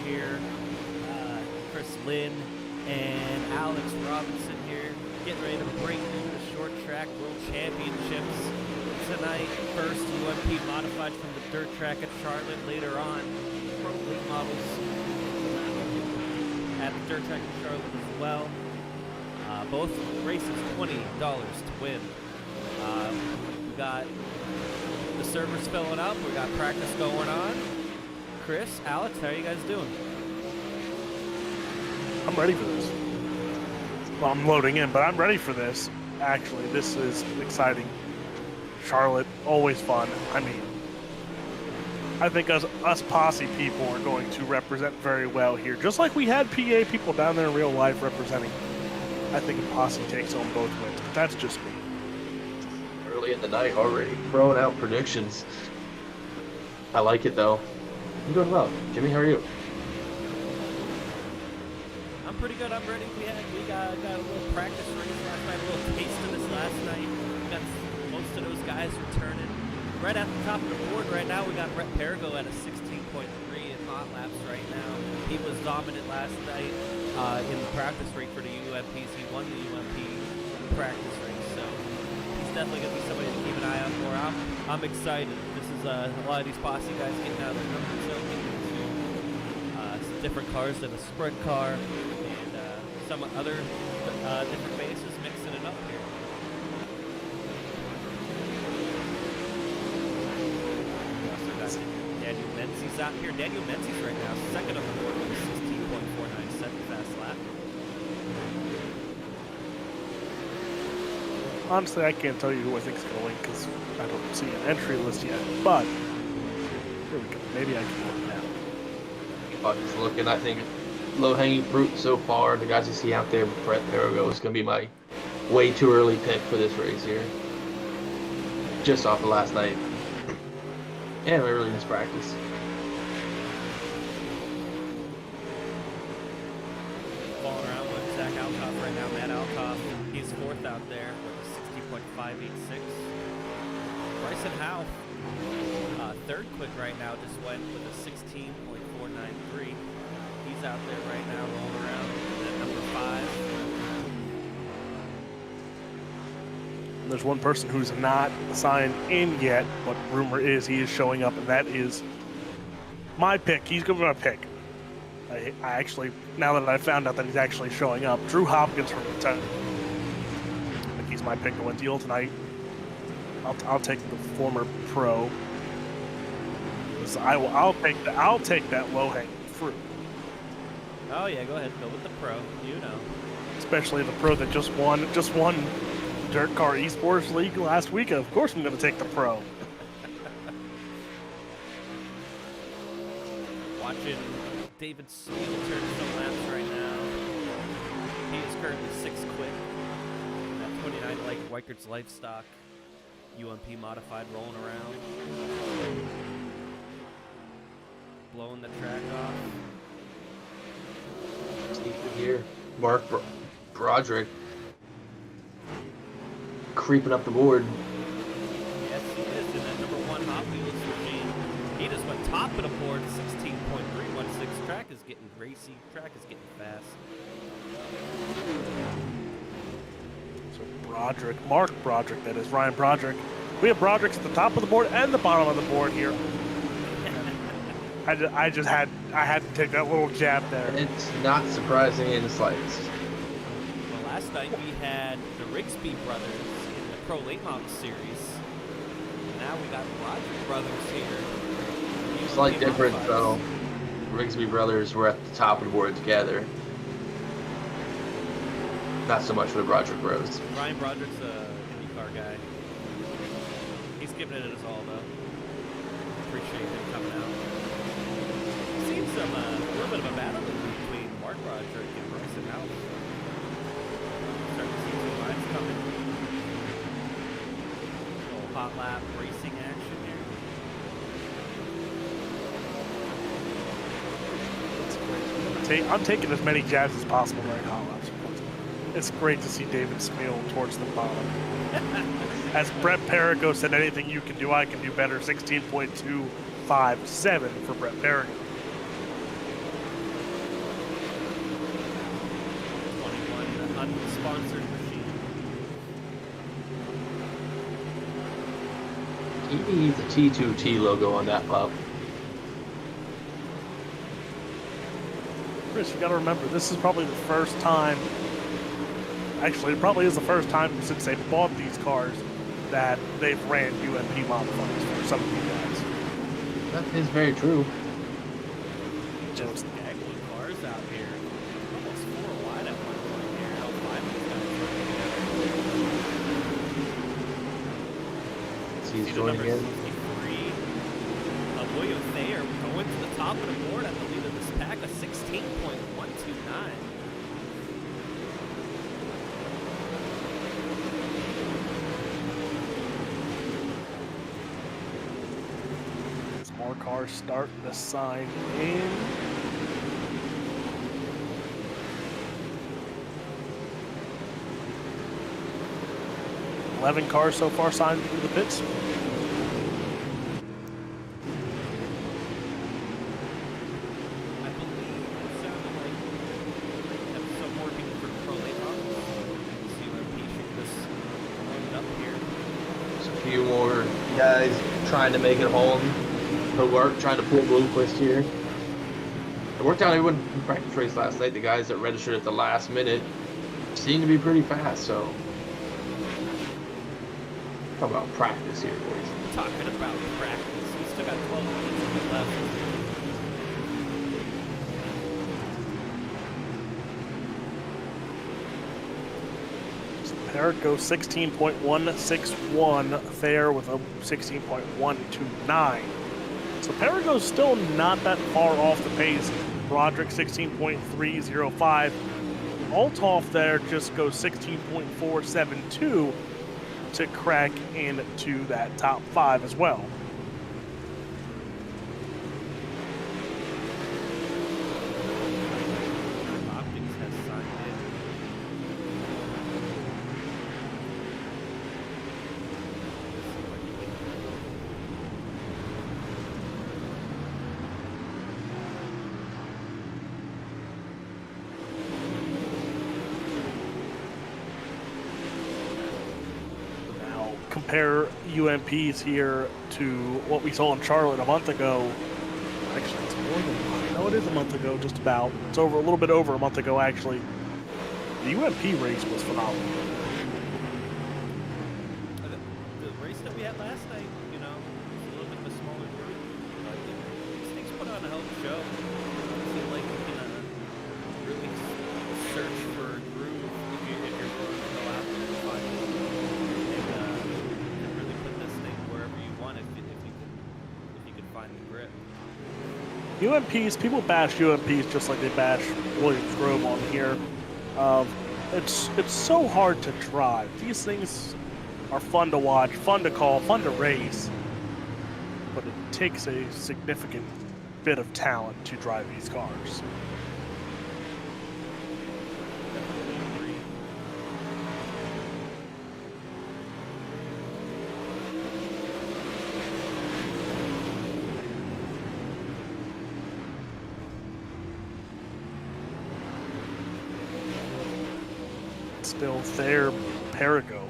here. Chris Lynn and Alex Robinson here, getting ready to bring you the short track world championships tonight. First UMP modified from the dirt track at Charlotte. Later on, pro late models at the dirt track in Charlotte as well. Both races $20 to win. We got the servers filling up. We got practice going on. Chris, Alex, how are you guys doing? I'm ready for this. Well, I'm loading in, but I'm ready for this. Actually, this is exciting. Charlotte, always fun. I mean, I think us posse people are going to represent very well here. Just like we had PA people down there in real life representing. I think a posse takes home both wins, but that's just me. Early in the night already, throwing out predictions. I like it though. I'm doing well. Jimmy, how are you? I'm pretty good. I'm ready. We got a little practice race last night, a little taste of this last night. We got most of those guys returning. Right at the top of the board right now, we got Brett Perigo at a 16.3 in hot laps right now. He was dominant last night in the practice rate for the UMPs. He won the UMP practice race, so he's definitely going to be somebody to keep an eye out for. I'm excited. This is a lot of these posse guys getting out of their comfort zone, getting into some different cars than a sprint car, and some other different bases, mixing it up here. Daniel Menzies out here. Daniel Menzies right now, second on the board with a 16.49 second fast lap. Honestly, I can't tell you who I think is going to win because I don't see an entry list yet. But here we go. Maybe I can look now. Just looking, I think low-hanging fruit so far. The guys you see out there with Brett Perigo is going to be my way too early pick for this race here. Just off of last night. And early in this practice. Falling around with Zach Alcoff right now. Matt Alcoff, he's fourth out there with a 60.586. Bryson Howe, third quick right now, just went with a 16.493. He's out there right now rolling around at number 5. There's one person who's not signed in yet, but rumor is he is showing up, and that is my pick. He's going to be my pick. I actually, now that I found out that he's actually showing up, Drew Hopkins from Kentucky. I think he's my pick to win deal tonight. I'll take the former pro. I'll take that low hanging fruit. Oh yeah, go ahead, go with the pro. You know, especially the pro that just won Dirt Car Esports League last week. Of course, I'm going to take the pro. Watching David Steele turn some laps right now. He is currently 6th quick. That 29 like Weikert's Livestock UMP modified rolling around. Blowing the track off. Steve here. Mark Broderick creeping up the board. Yes, he is in that number 1 Hot Wheels machine. He just went top of the board, 16.316. Track is getting racy. Track is getting fast. So Mark Broderick, that is Ryan Broderick. We have Broderick's at the top of the board and the bottom of the board here. I had to take that little jab there. It's not surprising in the slightest. Well, last night we had the Rigsby brothers in the Pro Late Model Series. Now we got the Broderick brothers here. Slight difference though. Rigsby brothers were at the top of the board together. Not so much for the Broderick Bros. Ryan Broderick's a IndyCar guy. He's giving it his all though. Appreciate him coming out. Seen some a little bit of a battle between Mark Broderick and Bryson Howe. Starting to see two lines coming. A little hot lap racing action here. I'm taking as many jabs as possible right now. It's great to see David Smeal towards the bottom. As Brett Perigo said, anything you can do, I can do better. 16.257 for Brett Perigo. unsponsored machine. He needs a T2T logo on that pup. Chris, you got to remember, this is probably the first time. Actually, it probably is the first time since they bought these cars that they've ran UMP modifiers for some of you guys. That is very true. Just gaggling cars out here. Almost 4 wide at one point here. All 5 of these guys running together. He's joining Number in. 63 of William Thayer going to the top of the board at the lead of this pack, a 16.129. More cars starting to sign in. $11 cars so far signed into the pits. I believe it sounded like they have some working for Pro Late Models. See if we should just load up here. There's a few more guys trying to make it home. The work, trying to pull Bloomquist here. It worked out everyone in practice race last night. The guys that registered at the last minute seem to be pretty fast, so. Talk about practice here, boys. Talking about practice. We still got 12 minutes left. Perico 16.161, Thayer with a 16.129. So Perico's still not that far off the pace. Broderick 16.305. Althoff there just goes 16.472 to crack into that top 5 as well. Optics has signed in. Now compare UMPs here to what we saw in Charlotte a month ago. Actually, it's more than, no, it is a month ago, just about. It's over a little bit over a month ago, actually. The UMP race was phenomenal. The race that we had last night, you know, was a little bit of a smaller group. But these things put on a hell of a show. I feel like you can really search for a groove if you're willing to go out there and find it. And really put this thing wherever you want if you can find the grip. UMPs, people bash UMPs just like they bash Williams Grove on here. It's so hard to drive. These things are fun to watch, fun to call, fun to race, but it takes a significant bit of talent to drive these cars. Definitely agree. Still there, Perigo,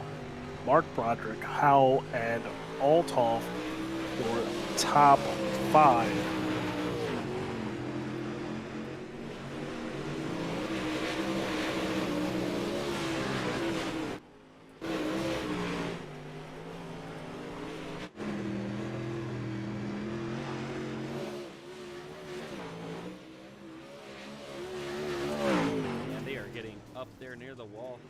Mark Broderick, Howell, and Althoff for top 5. And they are getting up there near the wall.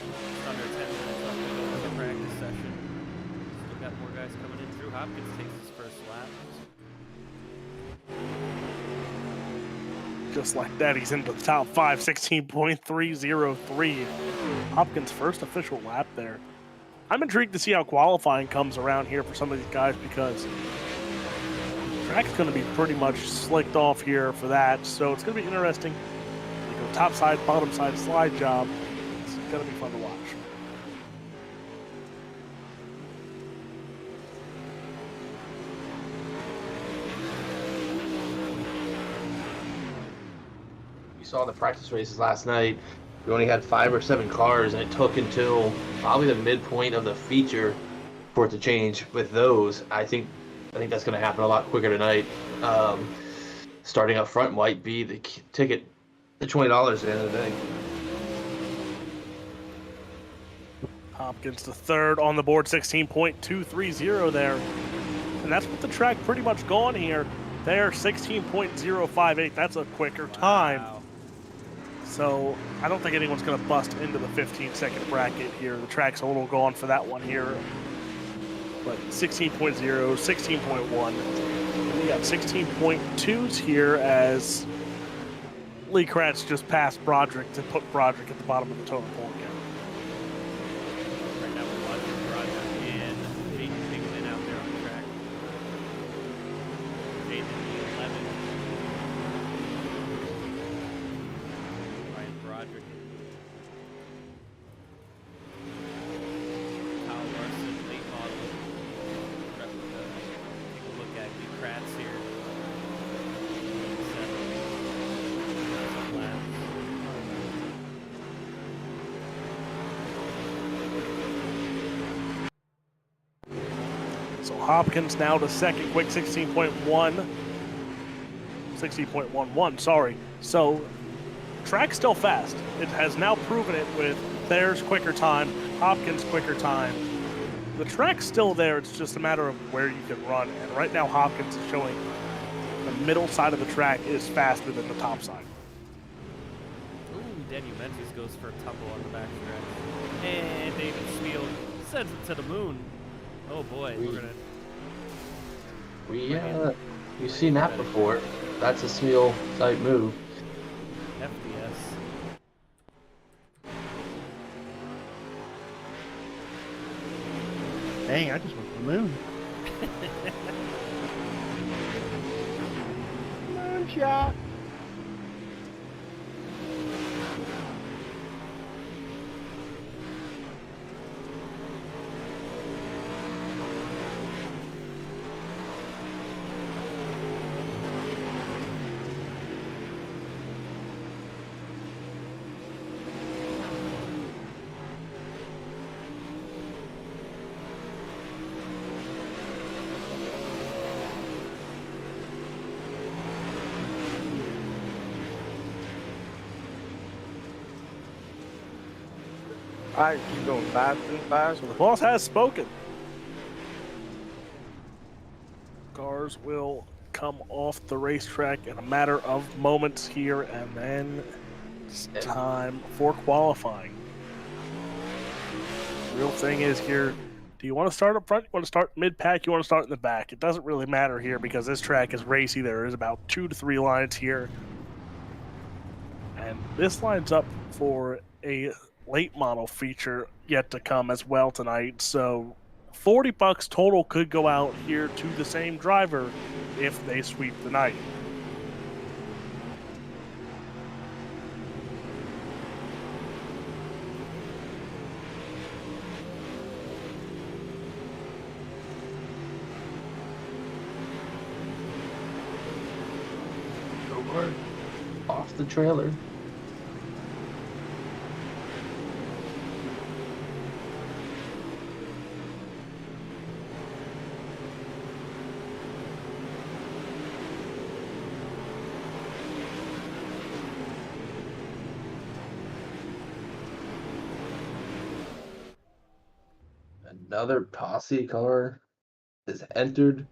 Just under 10 minutes left to go with the practice session. Still got more guys coming in. Drew Hopkins takes his first lap. Just like that, he's into the top 5, 16.303. Hopkins' first official lap there. I'm intrigued to see how qualifying comes around here for some of these guys because the track's going to be pretty much slicked off here for that. So it's going to be interesting. You go top side, bottom side slide job. It's going to be fun to watch. you saw the practice races last night, we only had 5 or 7 cars, and it took until probably the midpoint of the feature for it to change. With those, I think that's going to happen a lot quicker tonight. Starting up front might be the ticket, the $20 at the end of the day. Hopkins the third on the board, 16.230 there. And that's what the track pretty much gone here. There, 16.058. That's a quicker time. Wow. So I don't think anyone's going to bust into the 15-second bracket here. The track's a little gone for that one here. But 16.0, 16.1. And we got 16.2s here as Lee Kratz just passed Broderick to put Broderick at the bottom of the total point count. Right now we're watching Roger and Aiden Bigman out there on the track. Aiden in the 11. Ryan Broderick. Kyle Larson, late model. Take a look at Lee Kratz here. So Hopkins now to second, quick 16.1. 16.11, sorry. So track's still fast. It has now proven it with Thayer's quicker time, Hopkins' quicker time. The track's still there, it's just a matter of where you can run. And right now Hopkins is showing the middle side of the track is faster than the top side. Ooh, Daniel Menzies goes for a tumble on the back stretch. And David Spiel sends it to the moon. Oh boy, we're gonna... You've seen that before. That's a Smeal type move. FDS. Dang, I just went to the moon. Moonshot. All right, keep going fast and fast. So the boss has spoken. Cars will come off the racetrack in a matter of moments here, and then it's time for qualifying. The real thing is here, do you want to start up front? You want to start mid-pack? You want to start in the back? It doesn't really matter here because this track is racy. There is about 2 to 3 lines here. And this lines up for a late model feature yet to come as well tonight. So $40 total could go out here to the same driver if they sweep the night. Over. Off the trailer. Another posse car is entered.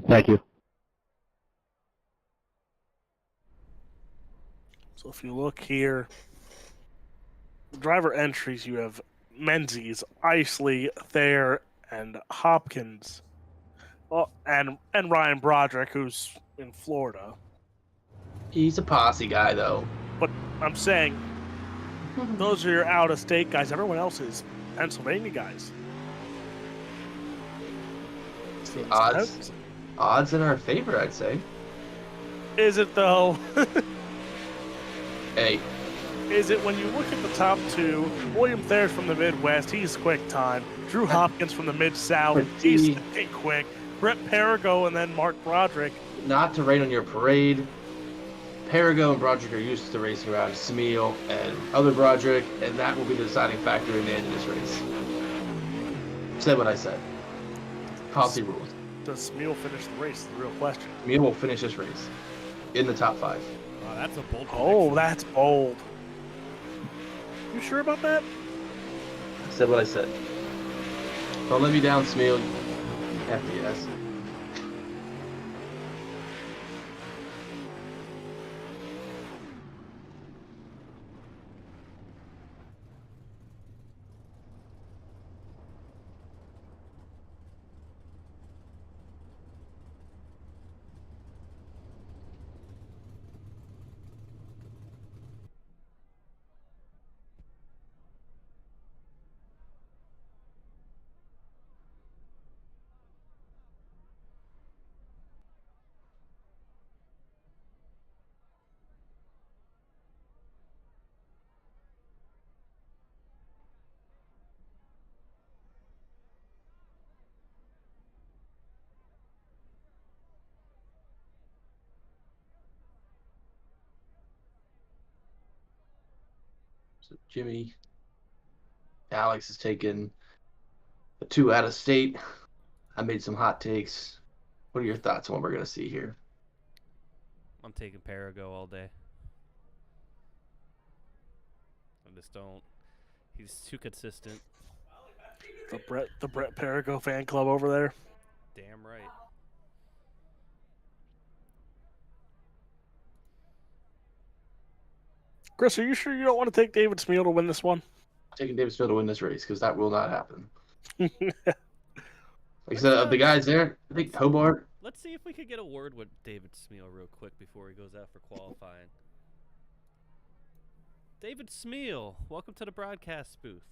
Thank you. So if you look here, driver entries, you have Menzies, Isley, Thayer, and Hopkins. Oh, and Ryan Broderick, who's in Florida. He's a posse guy, though. But I'm saying, those are your out-of-state guys. Everyone else is Pennsylvania guys. So Odds in our favor, I'd say. is it though? Hey, Is it when you look at the top two? William Thayer's from the Midwest. He's quick time. Drew Hopkins from the Mid-South. But He's see- sticking quick. Brett Perigo and then Mark Broderick. not to rain on your parade. Perigo and Broderick are used to racing around Smeel and other Broderick, and that will be the deciding factor in the end of this race. Said what I said. Policy rules. Does Smeel finish the race? Is the real question. Smeel will finish this race in the top 5. Oh, that's a bold Oh, prediction. that's bold. You sure about that? Said what I said. Don't let me down, Smeel. FDS. So Jimmy, Alex has taken the 2 out of state. I made some hot takes. What are your thoughts on what we're going to see here? I'm taking Perigo all day. I just don't. He's too consistent. The Brett Perigo fan club over there. Damn right. Chris, are you sure you don't want to take David Smeel to win this one? I'm taking David Smith to win this race because that will not happen. Like I said, of the guys there, I think Hobart. Let's see if we could get a word with David Smeel real quick before he goes out for qualifying. David Smeel, welcome to the broadcast booth.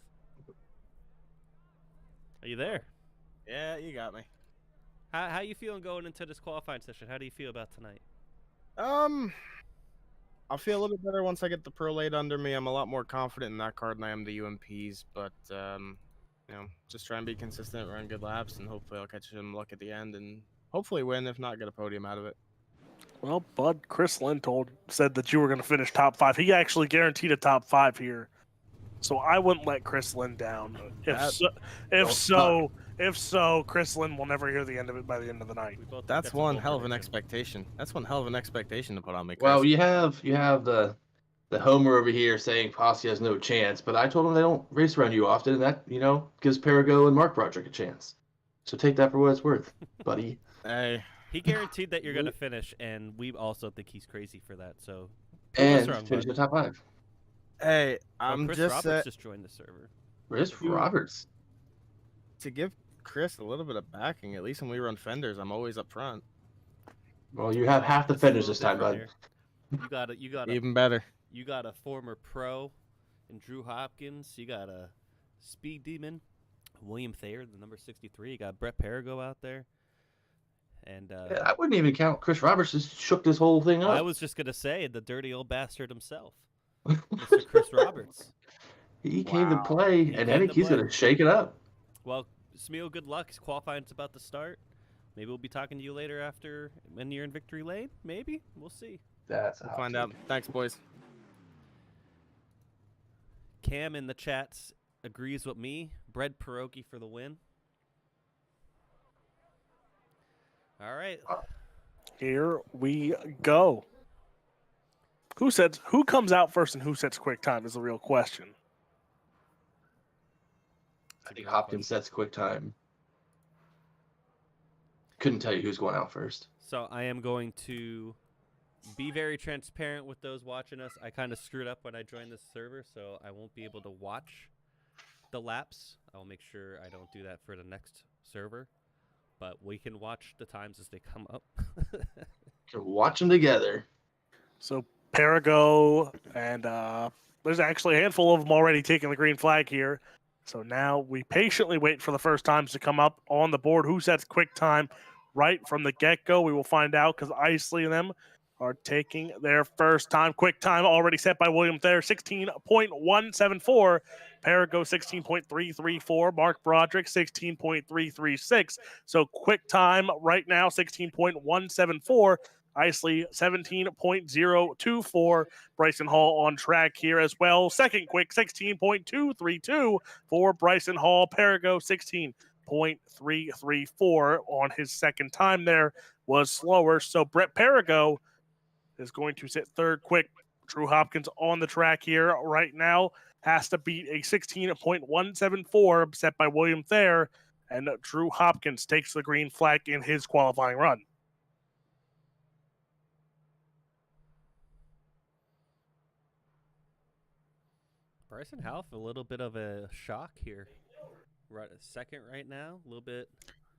Are you there? Yeah, you got me. How you feeling going into this qualifying session? How do you feel about tonight? I'll feel a little bit better once I get the Pro Late under me. I'm a lot more confident in that card than I am the UMPs, but just try and be consistent, run good laps, and hopefully I'll catch some luck at the end and hopefully win. If not, get a podium out of it. Well, Bud, Chris Lynn said that you were going to finish top 5. He actually guaranteed a top 5 here, so I wouldn't let Chris Lynn down. If so, Chris Lynn will never hear the end of it by the end of the night. We both think That's a one bold hell of an prediction. expectation. That's one hell of an expectation to put on me. Chris. Well, you have the homer over here saying Posse has no chance, but I told him they don't race around you often, and that gives Perigo and Mark Broderick a chance. So take that for what it's worth, buddy. Hey, He guaranteed that you're going to finish, and we also think he's crazy for that. So, prove us And wrong, finish bud. the top 5. hey, Oh, I'm Chris just Roberts just joined the server. Chris Roberts. to give Chris a little bit of backing. At least when we run fenders, I'm always up front. Well, you have half the That's a fenders little this time, different bud. here. You got Even better. you got a former pro in Drew Hopkins. You got a speed demon, William Thayer, the number 63. You got Brett Perigo out there. And Yeah, I wouldn't even count Chris Roberts. Just shook this whole thing up. I was just going to say the dirty old bastard himself, Mr. Chris Roberts. He came to Wow. play, He and came I think to he's play. going to shake it up. Well, Smeel, good luck. Qualifying's about to start. Maybe we'll be talking to you later after when you're in victory lane. Maybe. We'll see. That's We'll find out. Thanks, boys. Cam in the chats agrees with me. Bread pierogi for the win. All right. Here we go. Who comes out first and who sets quick time is the real question. I think Hopkins sets quick time. Couldn't tell you who's going out first. So I am going to be very transparent with those watching us. I kind of screwed up when I joined this server, so I won't be able to watch the laps. I'll make sure I don't do that for the next server. But we can watch the times as they come up. Can watch them together. So Perigo and there's actually a handful of them already taking the green flag here. So now we patiently wait for the first times to come up on the board. Who sets quick time right from the get-go? We will find out because Isley and them are taking their first time. Quick time already set by William Thayer, 16.174. Perigo, 16.334. Mark Broderick, 16.336. So quick time right now, 16.174. Isley, 17.024. Bryson Hall on track here as well. Second quick, 16.232 for Bryson Hall. Perigo, 16.334 on his second time there was slower. So Brett Perigo is going to sit third quick. Drew Hopkins on the track here right now has to beat a 16.174 set by William Thayer, and Drew Hopkins takes the green flag in his qualifying run. Bryson Half, a little bit of a shock here. Right, second right now, a little bit.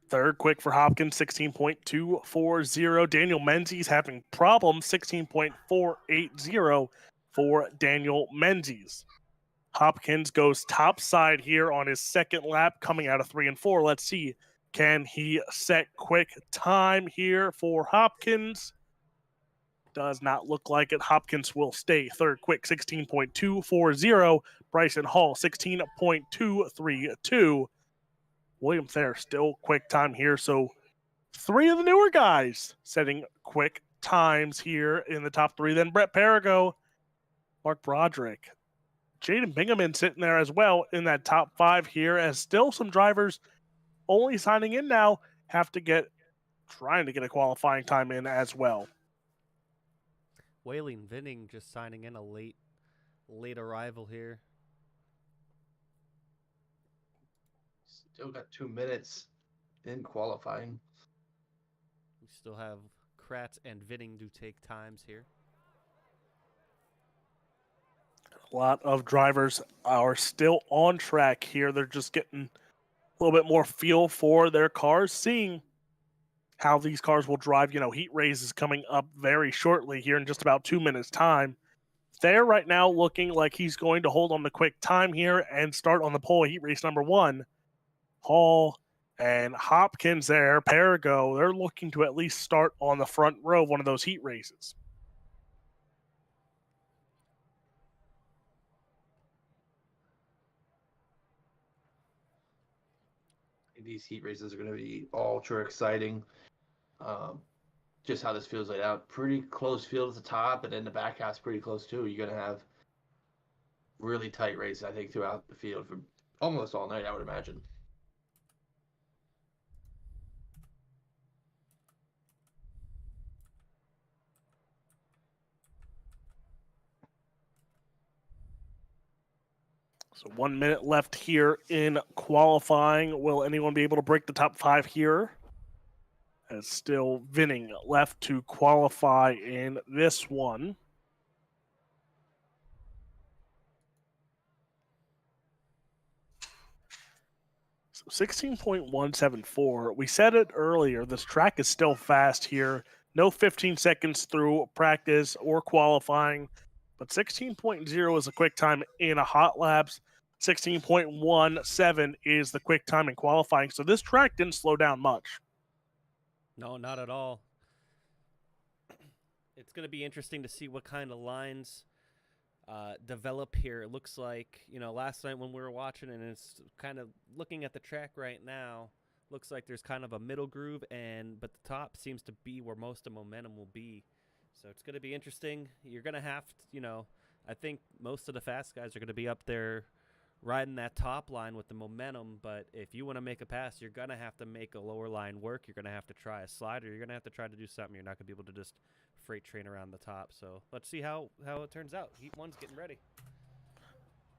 Third quick for Hopkins, 16.240. Daniel Menzies having problems, 16.480 for Daniel Menzies. Hopkins goes top side here on his second lap, coming out of 3 and 4. Let's see, can he set quick time here for Hopkins? Does not look like it. Hopkins will stay third quick, 16.240. Bryson Hall, 16.232. William Thayer still quick time here. So 3 of the newer guys setting quick times here in the top 3. Then Brett Perigo, Mark Broderick, Jaden Bingaman sitting there as well in that top 5 here, as still some drivers only signing in now have to trying to get a qualifying time in as well. Waylon Vinning just signing in a late arrival here. Still got 2 minutes in qualifying. We still have Kratz and Vinning to take times here. A lot of drivers are still on track here. They're just getting a little bit more feel for their cars, seeing how these cars will drive. You know, heat race is coming up very shortly here in just about 2 minutes' time. Thayer right now looking like he's going to hold on the quick time here and start on the pole heat race number 1. Hall and Hopkins there, Perigo, they're looking to at least start on the front row of one of those heat races. These heat races are going to be ultra exciting. Just how this feels laid out. Pretty close field at the top, and then the back half's pretty close too. You're going to have really tight races, I think, throughout the field for almost all night, I would imagine. So 1 minute left here in qualifying. Will anyone be able to break the top 5 here? As still Vinning left to qualify in this one. So 16.174. We said it earlier, this track is still fast here. No 15 seconds through practice or qualifying. But 16.0 is a quick time in a hot laps. 16.17 is the quick time in qualifying. So this track didn't slow down much. No, not at all. It's going to be interesting to see what kind of lines develop here. It looks like, you know, last night when we were watching, and it's kind of looking at the track right now, looks like there's kind of a middle groove, but the top seems to be where most of momentum will be. So it's going to be interesting. You're going to have to, you know, I think most of the fast guys are going to be up there riding that top line with the momentum, but if you want to make a pass, you're going to have to make a lower line work. You're going to have to try a slider. You're going to have to try to do something. You're not going to be able to just freight train around the top. So let's see how it turns out. Heat 1's getting ready.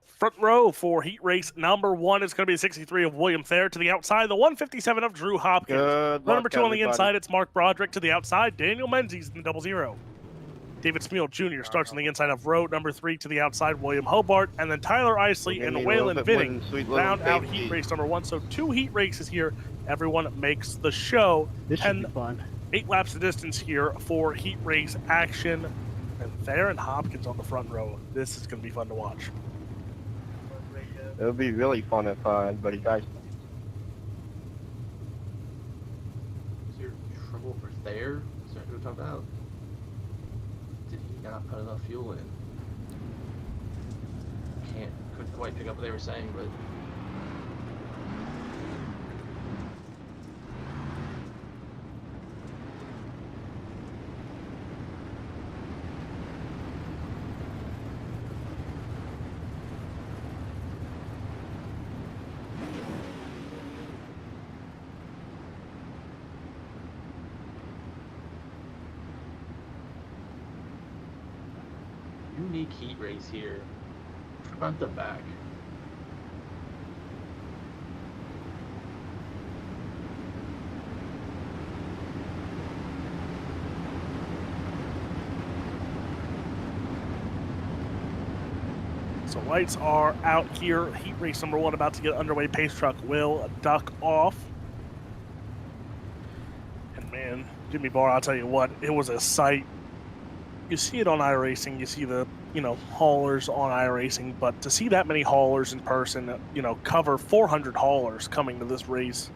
Front row for heat race number 1 is going to be the 63 of William Thayer to the outside, the 157 of Drew Hopkins. Good Row luck, number 2 on the everybody. inside, it's Mark Broderick to the outside, Daniel Menzies in the 00. David Smeal Jr. starts on the inside of row number 3 to the outside, William Hobart, and then Tyler Isley and Waylon Vinning round out heat race number 1. So 2 heat races here. Everyone makes the show. This should be fun. 8 laps of distance here for heat race action. And Thayer and Hopkins on the front row. This is going to be fun to watch. It'll be really fun if anybody dies. Is there trouble for Thayer? Is that what we're talking about? Did he not put enough fuel in? Couldn't quite pick up what they were saying, but unique heat race here. Front to back. So lights are out here. Heat race number 1 about to get underway. Pace truck will duck off. And man, Jimmy Barr, I'll tell you what, it was a sight. You see it on iRacing, you see the, haulers on iRacing, but to see that many haulers in person, cover 400 haulers coming to this race,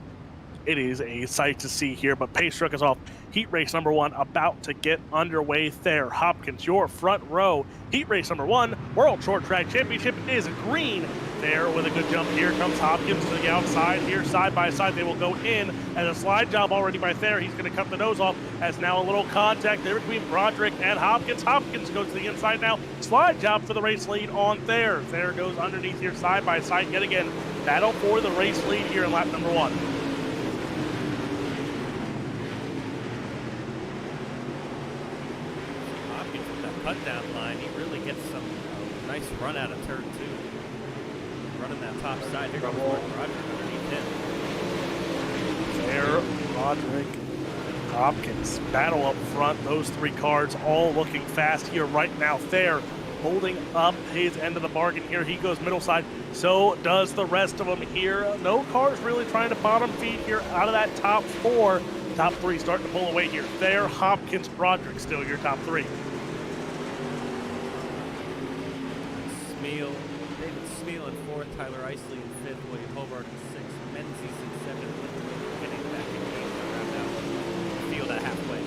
it is a sight to see here. But pace truck is off. Heat race number 1 about to get underway. Thayer Hopkins, your front row. Heat race number 1, World Short Track Championship is green. There with a good jump. Here comes Hopkins to the outside. Here, side by side, they will go in. And a slide job already by Thayer. He's going to cut the nose off. As now a little contact there between Broderick and Hopkins. Hopkins goes to the inside now. Slide job for the race lead on Thayer. Thayer goes underneath here, side by side yet again. Battle for the race lead here in lap number 1. Hopkins with that cut down line, he really gets some nice run out of turn 2. Running that top side. Here comes Mark Broderick underneath him. Thayer, Broderick, Hopkins battle up front. Those 3 cars all looking fast here right now. Thayer holding up his end of the bargain here. He goes middle side. So does the rest of them here. No cars really trying to bottom feed here out of that top 4. Top 3 starting to pull away here. Thayer, Hopkins, Broderick still your top 3. Smeal, David Smeal in 4th, Tyler Isley in 5th, William Hobart in 6th, Menzies in 7th, getting back in 8th, around now. Field at halfway.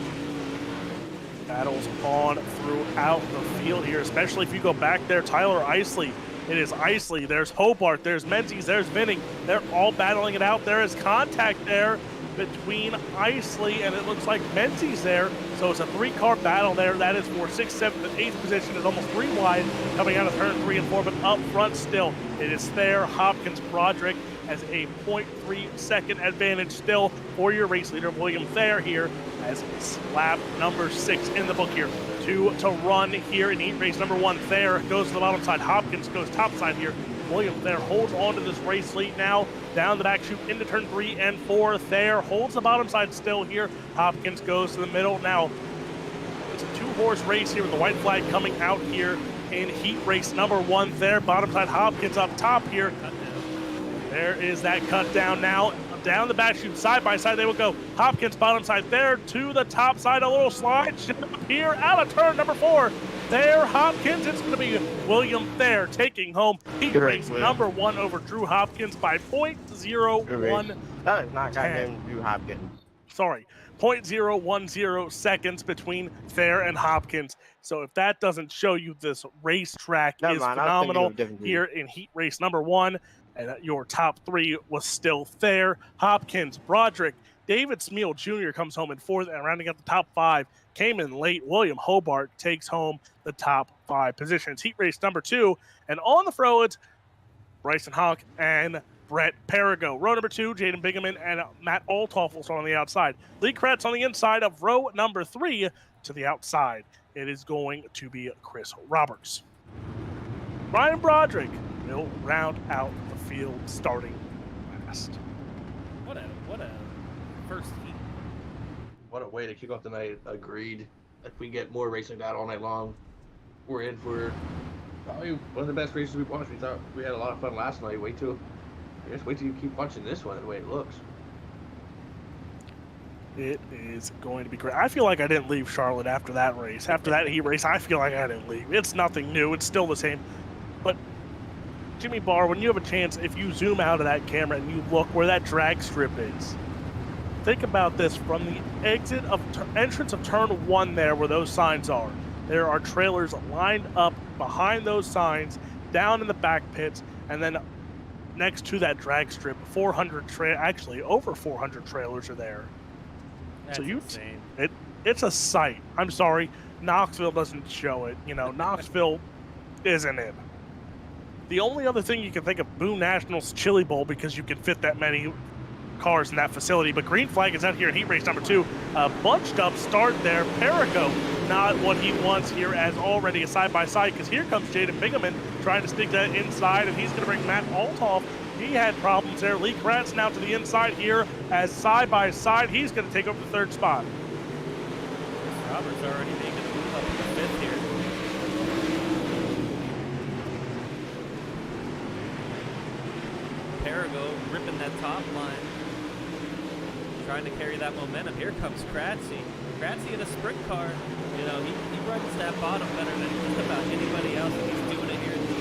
Battles on throughout the field here, especially if you go back there. Tyler Isley, it is Isley, there's Hobart, there's Menzies, there's Vinning. They're all battling it out. There is contact there between Isley and it looks like Menzies there. So it's a 3-car battle there. That is for 6th, 7th, and 8th position. It's almost 3 wide coming out of turn 3 and 4, but up front still. It is Thayer, Hopkins, Broderick as a 0.3 second advantage still for your race leader, William Thayer here, as it's lap number 6 in the book here. 2 to run here in heat race number 1. Thayer goes to the bottom side. Hopkins goes top side here. William Thayer holds on to this race lead now. Down the back chute into turn 3 and 4. Thayer holds the bottom side still here. Hopkins goes to the middle. Now, it's a 2-horse race here with the white flag coming out here in heat race number 1. Thayer bottom side. Hopkins up top here. There is that cut down now. Down the back chute, side by side they will go. Hopkins bottom side there to the top side. A little slide here out of turn number 4. Thayer, Hopkins. It's going to be William Thayer taking home heat race number 1 over Drew Hopkins by 0.01. That is not goddamn Drew Hopkins. Sorry, 0.010 seconds between Thayer and Hopkins. So if that doesn't show you this racetrack is phenomenal here in heat race number 1. And your top 3 was still Thayer, Hopkins, Broderick. David Smeal Jr. comes home in 4th, and rounding out the top 5 came in late. William Hobart takes home the top 5 positions. Heat race number 2, and on the road, Bryson Hawk and Brett Perigo. Row number 2, Jaden Bingaman and Matt Altoffels on the outside. Lee Kretz on the inside of row number 3 to the outside. It is going to be Chris Roberts. Ryan Broderick will round out the field starting last. What a first heat. What a way to kick off the night. Agreed. If we get more racing like that all night long, we're in for probably one of the best races we've watched. We thought we had a lot of fun last night. Wait till you keep watching this one the way it looks. It is going to be great. I feel like I didn't leave Charlotte after that race. After that heat race, I feel like I didn't leave. It's nothing new. It's still the same. But Jimmy Barr, when you have a chance, if you zoom out of that camera and you look where that drag strip is, think about this from the exit of entrance of turn 1 there where those signs are. There are trailers lined up behind those signs, down in the back pits, and then next to that drag strip, 400 actually over 400 trailers are there. That's So insane. It's a sight. I'm sorry, Knoxville doesn't show it. You know, Knoxville isn't it. The only other thing you can think of, Boone National's Chili Bowl, because you can fit that many cars in that facility. But Green Flag is out here in heat race number 2. A bunched up start there. Perico, not what he wants here as already a side-by-side, because here comes Jaden Bingaman trying to stick that inside, and he's going to bring Matt Althoff. He had problems there. Lee Kratz now to the inside here as side-by-side. He's going to take over the 3rd spot. Roberts already making a move up to the 5th here. Perigo ripping that top line, trying to carry that momentum. Here comes Kratzy. Kratzy in a sprint car. You know, he runs that bottom better than just about anybody else, and he's doing it here in the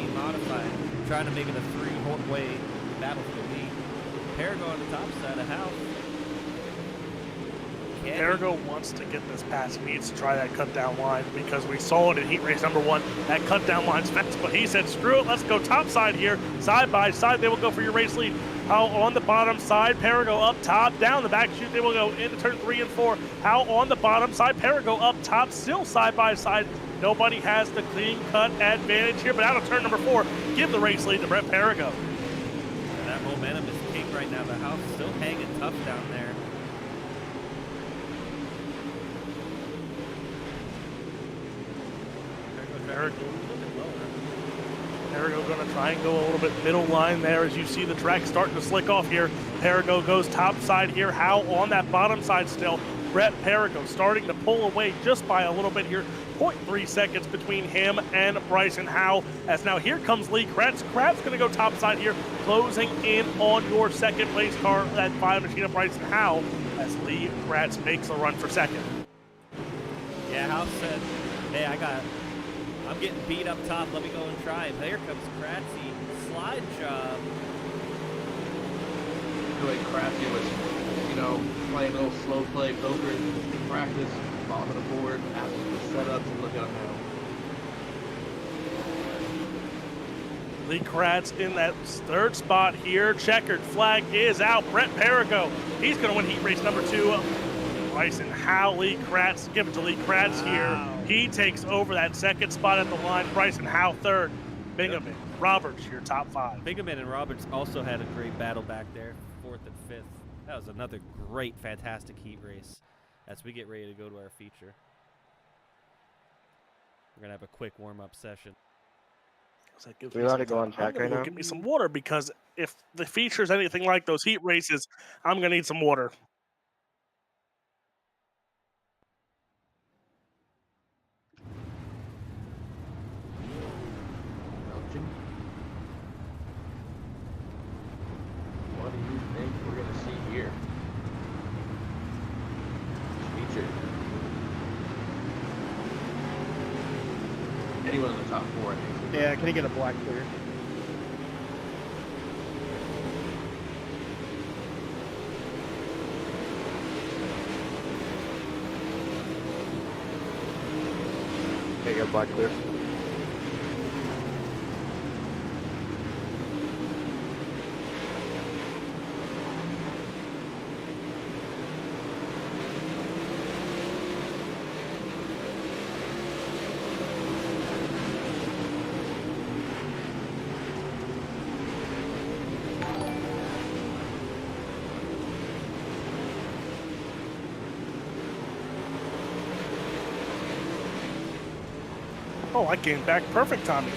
UMP Modified, trying to make it a 3-way battle for the lead. Perigo on the top side of House. Perigo wants to get this pass. He needs to try that cut down line because we saw it in heat race number 1. That cut down line's fast, but he said, screw it, let's go top side here. Side by side, they will go for your race lead. How on the bottom side, Perigo up top, down the back chute, they will go into turn 3 and 4. How on the bottom side, Perigo up top, still side by side. Nobody has the clean cut advantage here, but out of turn number 4, give the race lead to Brett Perigo. And that momentum is king right now. The House still hanging tough down there. Perigo going to try and go a little bit middle line there as you see the track starting to slick off here. Perigo goes top side here. How on that bottom side still. Brett Perigo starting to pull away just by a little bit here. 0.3 seconds between him and Bryson Howe. As now here comes Lee Kratz. Kratz going to go top side here, closing in on your second place car at 5 machine of Bryson Howe as Lee Kratz makes a run for second. Yeah, House said, hey, I'm getting beat up top. Let me go and try. And there comes Kratzy. Slide job. I feel like Kratzy was, you know, playing a little slow play poker in practice, bottom of the board, after the setup, and look at him now. Lee Kratz in that 3rd spot here. Checkered flag is out. Brett Perigo, he's going to win heat race number 2. Bryson Howe, Lee Kratz, give it to Lee Kratz here. He takes over that 2nd spot at the line. Bryson Howe 3rd. Bingaman, Roberts, your top 5. Bingaman and Roberts also had a great battle back there, 4th and 5th. That was another great, fantastic heat race as we get ready to go to our feature. We're going to have a quick warm-up session. We allowed to go on track right now? Get me some water because if the feature's anything like those heat races, I'm going to need some water. Belgium. What do you think we're going to see here? Feature. Anyone in the top 4, I think. Yeah, can he get a black clear? Okay, got black clear. Oh, I came back perfect timing.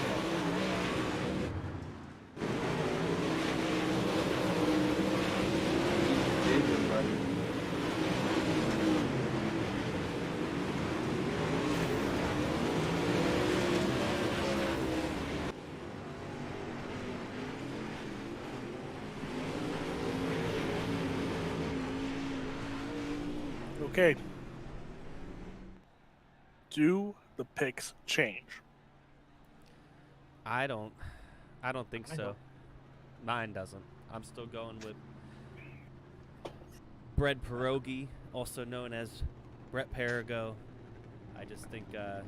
Okay. Do the picks change? I don't I don't think so. Mine doesn't. I'm still going with Bread Pierogi, also known as Brett Perigo. I just think, I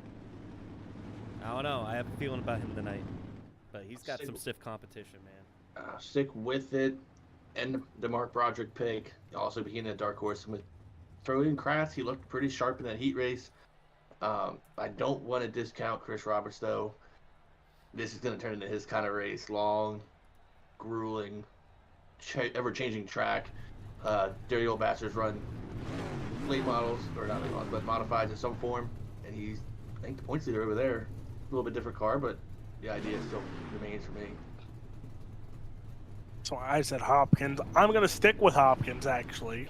don't know. I have a feeling about him tonight. But he's got some stiff competition, man. Stick with it. And the Mark Broderick pick also being a dark horse. With throwing Kratz, he looked pretty sharp in that heat race. I don't want to discount Chris Roberts, though. This is going to turn into his kind of race. Long, grueling, ever-changing track. Dirty old bastards run late models, or not late models, but modifieds in some form. And he's, I think, the points leader over there. A little bit different car, but the idea still remains for me. So I said Hopkins. I'm going to stick with Hopkins, actually.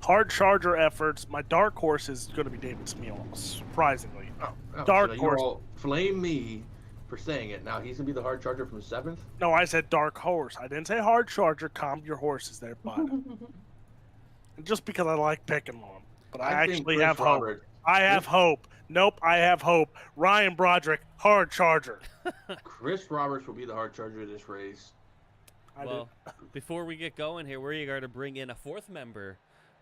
Hard charger efforts. My dark horse is going to be David Smeal, surprisingly. Dark so you horse. all flame me for saying it. Now he's going to be the hard charger from 7th? No, I said dark horse. I didn't say hard charger. Calm your horses there, bud. Just because I like picking on. But I actually have hope. I have hope. Nope, I have hope. Ryan Broderick, hard charger. Chris Roberts will be the hard charger of this race. Well, before we get going here, we're going to bring in a 4th member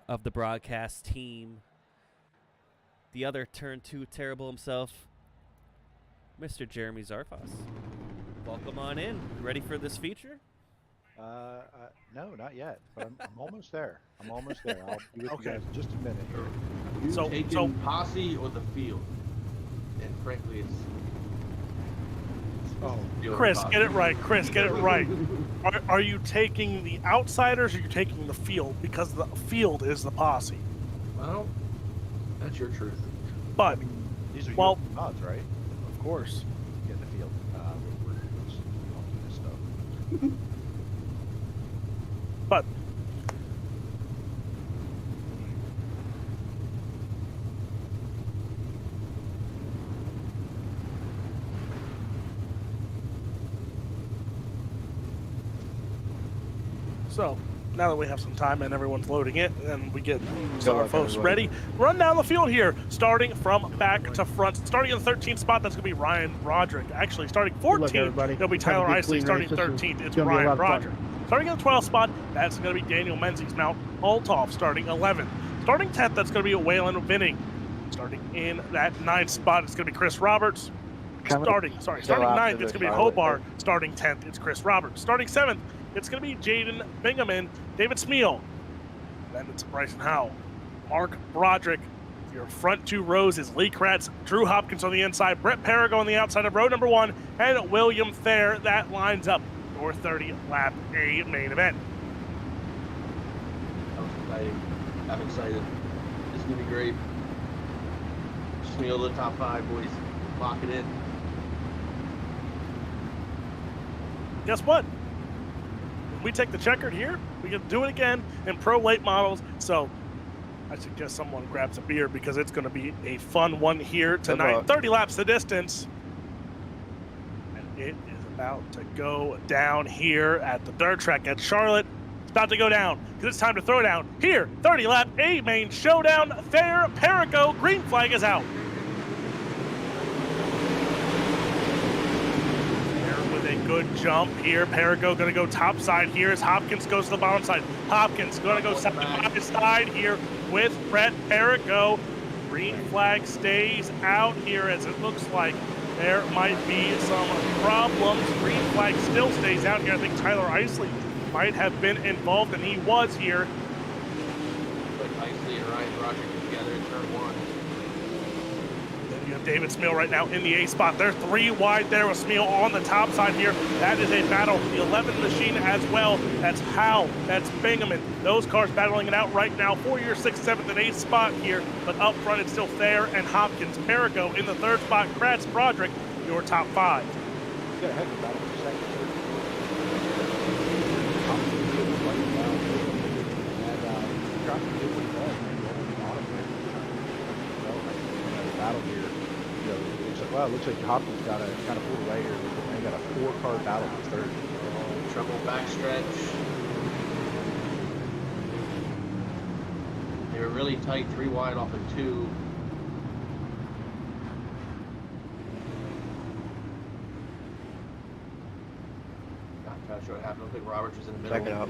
of the broadcast team. The other turn 2 terrible himself, Mr. Jeremy Zarfas. Welcome on in. Ready for this feature? No, not yet, but I'm almost there. I'm almost there. I'll be with Okay. you guys in just a minute. You taking posse or the field? And frankly, it's Chris, get it right. Chris, get it right. Are you taking the outsiders or are you taking the field? Because the field is the posse. Well, that's your truth. But, These are well, your odds, right? of course. Get in the field. We don't do this stuff. But so now that we have some time and everyone's loading it and we get some of our folks ready, run down the field here, starting from back to front. Starting in the 13th spot, that's going to be Ryan Broderick. Actually, starting 14th, it'll be Tyler Isley. Starting 13th, it's Ryan Broderick. Starting in the 12th spot, that's going to be Daniel Menzies. Mount Althoff starting 11th. Starting 10th, that's going to be Waylon Vinning. Starting in that 9th spot, it's going to be Chris Roberts. Starting 9th, it's going to be Hobart. Starting 10th, it's Chris Roberts. Starting 7th, it's going to be Jaden Bingaman, David Smeal. Then it's Bryson Howell, Mark Broderick. Your front 2 rows is Lee Kratz, Drew Hopkins on the inside, Brett Perigo on the outside of row number 1, and William Thayer. That lines up your 30 lap A main event. I'm excited. This is going to be great. Smeal the top 5, boys. Lock it in. Guess what? We take the checkered here, we can do it again in pro late models. So I suggest someone grabs a beer because it's going to be a fun one here tonight. 30 laps the distance. And it is about to go down here at the dirt track at Charlotte. It's about to go down because it's time to throw down here. 30 lap A main showdown. Thayer, Perico, green flag is out. Good jump here. Perico going to go top side here as Hopkins goes to the bottom side. Hopkins going to go side by side here with Brett Perico. Green flag stays out here as it looks like there might be some problems. Green flag still stays out here. I think Tyler Isley might have been involved, and he was here. Like Isley and Ryan Broderick together in turn 1. You have David Smeal right now in the A spot. They're 3 wide there with Smeal on the top side here. That is a battle. The 11 machine as well. That's Howell. That's Bingaman. Those cars battling it out right now for your 6th, 7th, and 8th spot here. But up front, it's still Thayer and Hopkins. Perico in the 3rd spot. Kratz, Broderick, your top 5. You got a heck of a battle for second, third. Battle here. You know, it looks like, wow, it looks like Hopkins got a kind of pull right here. They got a 4-car battle for third. Trouble backstretch. They were really tight, 3 wide off of 2. Not sure what happened. I think Roberts was in the middle. Check it out.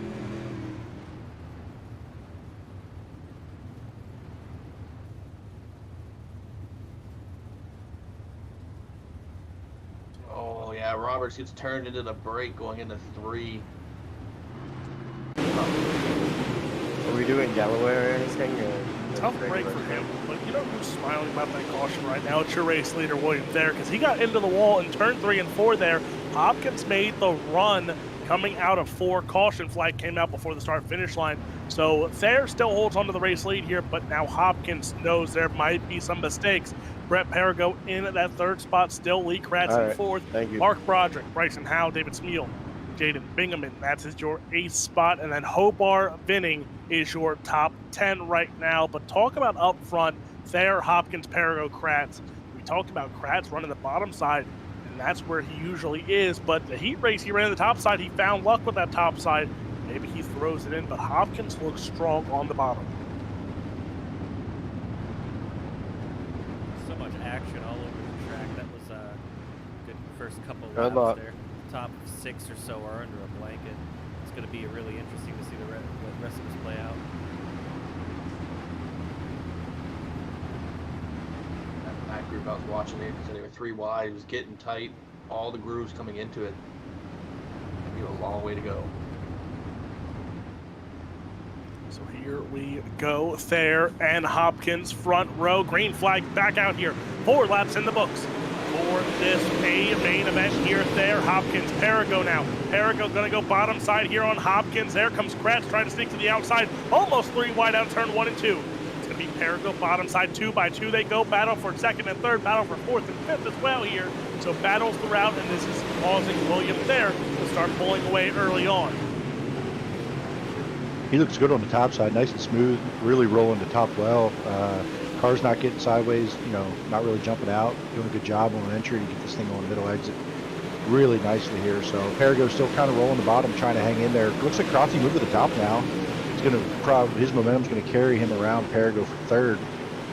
Oh yeah, Roberts gets turned into the break going into 3. Are we doing Galloway or anything? Tough break for him, but you know who's smiling about that caution right now? It's your race leader, William Thayer, because he got into the wall in turn 3 and 4 there. Hopkins made the run coming out of 4. Caution flag came out before the start-finish line. So Thayer still holds onto the race lead here, but now Hopkins knows there might be some mistakes. Brett Perigo in at that 3rd spot, still Lee Kratz All in right. 4th. Thank you. Mark Broderick, Bryson Howe, David Smeal, Jaden Bingaman, that's your 8th spot. And then Hobart Vinning is your top 10 right now. But talk about up front, Thayer, Hopkins, Perigo, Kratz. We talked about Kratz running the bottom side, and that's where he usually is. But the heat race, he ran the top side. He found luck with that top side. Maybe he throws it in, but Hopkins looks strong on the bottom. So much action all over the track. That was a good first couple Good laps luck. there. Top 6 or so are under a blanket. It's going to be really interesting to see the rest of this play out. That group I was watching it, so they were 3 wide. It was getting tight. All the grooves coming into it. We have a long way to go. So here we go. Thayer and Hopkins front row. Green flag back out here. 4 laps in the books for this main event here. Thayer, Hopkins, Perigo now. Perigo going to go bottom side here on Hopkins. There comes Kratz trying to sneak to the outside. Almost 3 wide out turn 1 and 2. It's going to be Perigo bottom side 2 by 2. They go battle for 2nd and 3rd, battle for 4th and 5th as well here. So battles throughout, and this is causing William Thayer to start pulling away early on. He looks good on the top side, nice and smooth, really rolling the top well. Car's not getting sideways, you know, not really jumping out. Doing a good job on an entry to get this thing on the middle exit really nicely here. So Perigo's still kind of rolling the bottom, trying to hang in there. Looks like Crotty moved to the top now. It's going to probably, his momentum's going to carry him around Perigo for 3rd.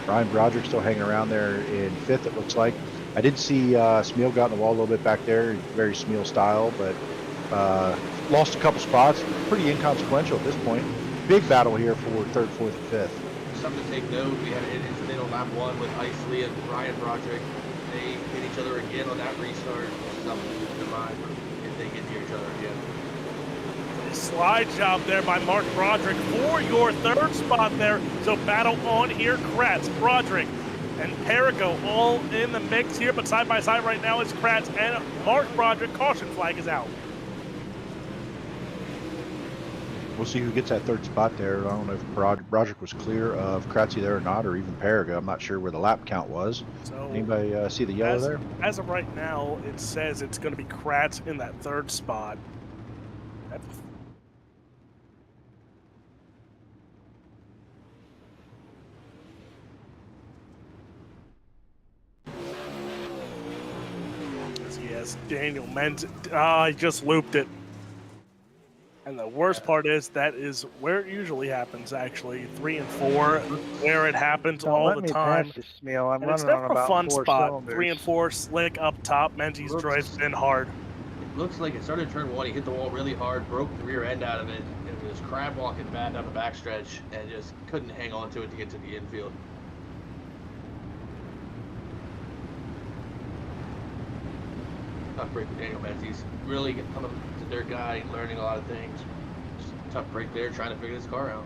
Ryan Broderick still hanging around there in 5th, it looks like. I did see Smeal got in the wall a little bit back there, very Smeal style, but lost a couple spots. Pretty inconsequential at this point. Big battle here for 3rd, 4th, and 5th. Something to take note, we had an incident on lap 1 with Isley and Ryan Broderick. They hit each other again on that restart. Something to keep in mind if they get near each other again. Slide job there by Mark Broderick for your 3rd spot there. So battle on here. Kratz, Broderick, and Perigo all in the mix here, but side by side right now is Kratz and Mark Broderick. Caution flag is out. We'll see who gets that 3rd spot there. I don't know if Broderick was clear of Kratzy there or not, or even Perigo. I'm not sure where the lap count was. So Anybody see the yellow there? as of right now, it says it's going to be Kratz in that 3rd spot. Yes, Daniel Menz. He just looped it. And the worst part is that is where it usually happens, actually. 3 and 4, where it happens all the time. Smeal. I'm And it's running on never a about fun 4 spot. cylinders. 3 and 4, slick up top. Menzies drives in hard. It looks like it started turn 1. He hit the wall really hard, broke the rear end out of it, and was crab walking bad down the backstretch, and just couldn't hang on to it to get to the infield. Tough break for Daniel Menz. He's really coming to their guy and learning a lot of things. Just a tough break there, trying to figure this car out.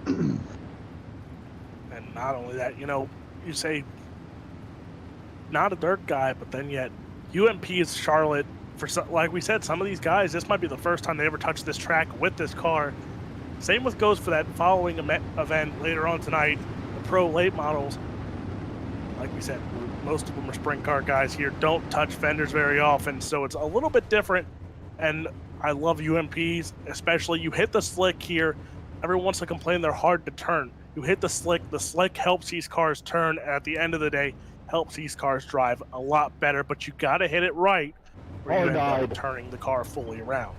And not only that, you know, you say not a dirt guy, but then yet UMP is Charlotte. For some, like we said, some of these guys, this might be the first time they ever touch this track with this car. Same with goes for that following event later on tonight, the pro late models. Like we said, most of them are sprint car guys here, don't touch fenders very often, so it's a little bit different. And I love UMPs, especially you hit the slick here. Everyone wants to complain they're hard to turn. You hit the slick helps these cars turn, and at the end of the day, helps these cars drive a lot better, but you gotta hit it right, or you end up turning the car fully around.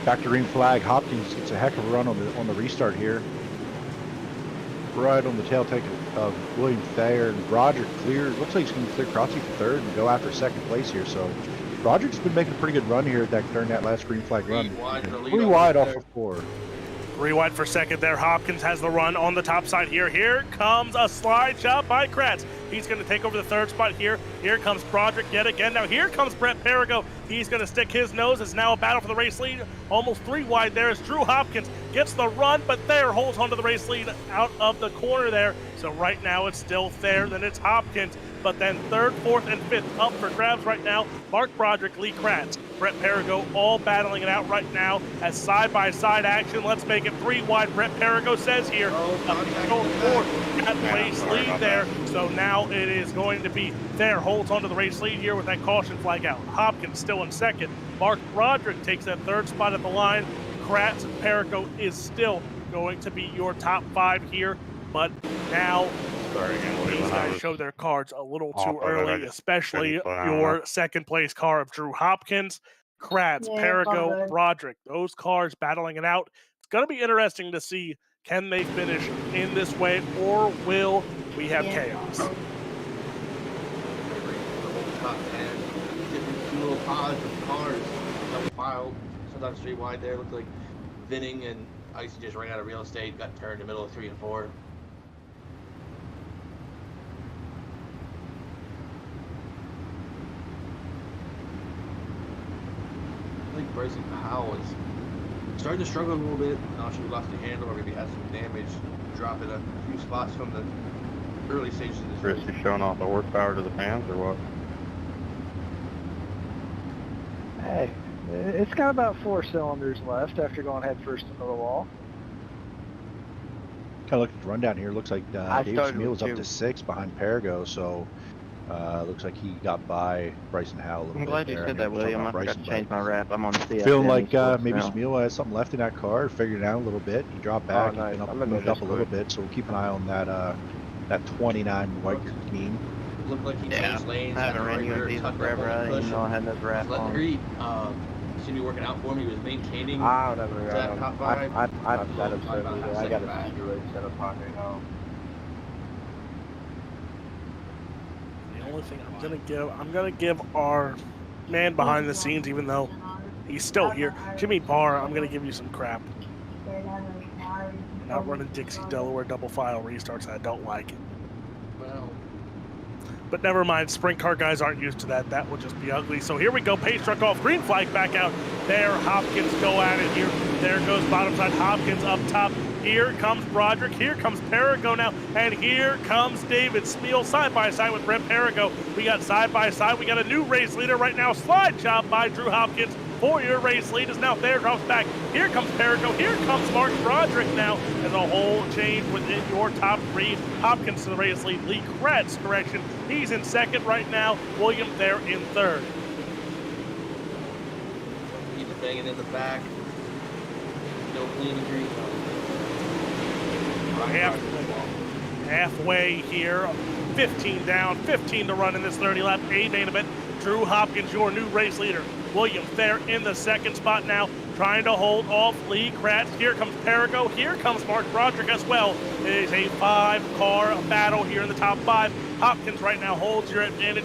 Back to green flag. Hopkins gets a heck of a run on the restart here. Right on the tail take of William Thayer, and Broderick clear. Looks like he's going to clear Krotze for third and go after second place here. So Broderick's been making a pretty good run here during that last green flag run. 3 wide off of 4. 3 wide for second there. Hopkins has the run on the top side here. Here comes a slide job by Kratz. He's going to take over the third spot here. Here comes Broderick yet again. Now here comes Brett Perigo. He's going to stick his nose. It's now a battle for the race lead. Almost 3 wide there as Drew Hopkins gets the run, but Thayer holds onto the race lead out of the corner there. So right now it's still Thayer, then it's Hopkins. But then third, fourth, and fifth up for grabs right now. Mark Broderick, Lee Kratz, Brett Perigo all battling it out right now as side-by-side action. Let's make it 3 wide. Brett Perigo says here, going forward at the race lead there. So now it is going to be Thayer holds onto the race lead here with that caution flag out. Hopkins still in second. Mark Broderick takes that third spot at the line. Kratz and Perigo is still going to be your top 5 here. But now these guys show their cards a little too early, especially your second place car of Drew Hopkins, Kratz, Perigo, Broderick. Those cars battling it out. It's going to be interesting to see, can they finish in this way or will we have chaos? Top 10, different little pods of cars, double file, sometimes 3 wide there. Looked like Vinning and Icy just ran out of real estate, got turned in the middle of 3 and 4. I think Bryson Powell is starting to struggle a little bit. Not sure he lost the handle or maybe had some damage, dropping a few spots from the early stages of this Chris, race. you showing off the horsepower to the fans or what? Hey, it's got about 4 cylinders left after going head first into the wall. Kind of look at the rundown here. Looks like David started Smeel with is up 2. to 6 behind Perigo, so looks like he got by Bryson Howell a little I'm bit glad you there. said I know that, we're talking William. I about forgot Bryson, to change my but wrap. I'm on the CFM. feeling like sports maybe now. Smeel has something left in that car, figured it out a little bit. He dropped back, nice. and I'm gonna moved up a just little put- bit, so we'll keep an eye on that 29 white team. Looked like he Yeah, changed lanes. I haven't got ran the right rear UMPs in tucked up forever. on I the didn't even know I cushion. had those wrap Let on. Reed seemed to be working out for me. He was maintaining. I don't know. that top 5. I'm not Talk that upset about either. that I got second back. a really set up on right now. The only thing I'm gonna give our man behind the scenes, even though he's still here, Jimmy Barr, I'm gonna give you some crap. Not running Dixie Delaware double file restarts. I don't like it. Well, But never mind, sprint car guys aren't used to that. That would just be ugly. So here we go. Pace truck off. Green flag back out. There, Hopkins go at it here. There goes bottom side. Hopkins up top. Here comes Broderick. Here comes Perigo now. And here comes David Smeel side by side with Brett Perigo. We got side by side. We got a new race leader right now. Slide job by Drew Hopkins. 4-year race lead is now there. Drops back. Here comes Perigo. Here comes Mark Broderick now. As a whole change within your top 3. Hopkins to the race lead. Lee Kratz correction. He's in second right now. William there in third. he's banging in the back. No clean and green. Halfway here, 15 down, 15 to run in this 30 lap A main event. Drew Hopkins, your new race leader. William Thayer in the second spot now, trying to hold off Lee Kratz. Here comes Perigo. Here comes Mark Broderick as well. It is a 5-car battle here in the top 5. Hopkins right now holds your advantage.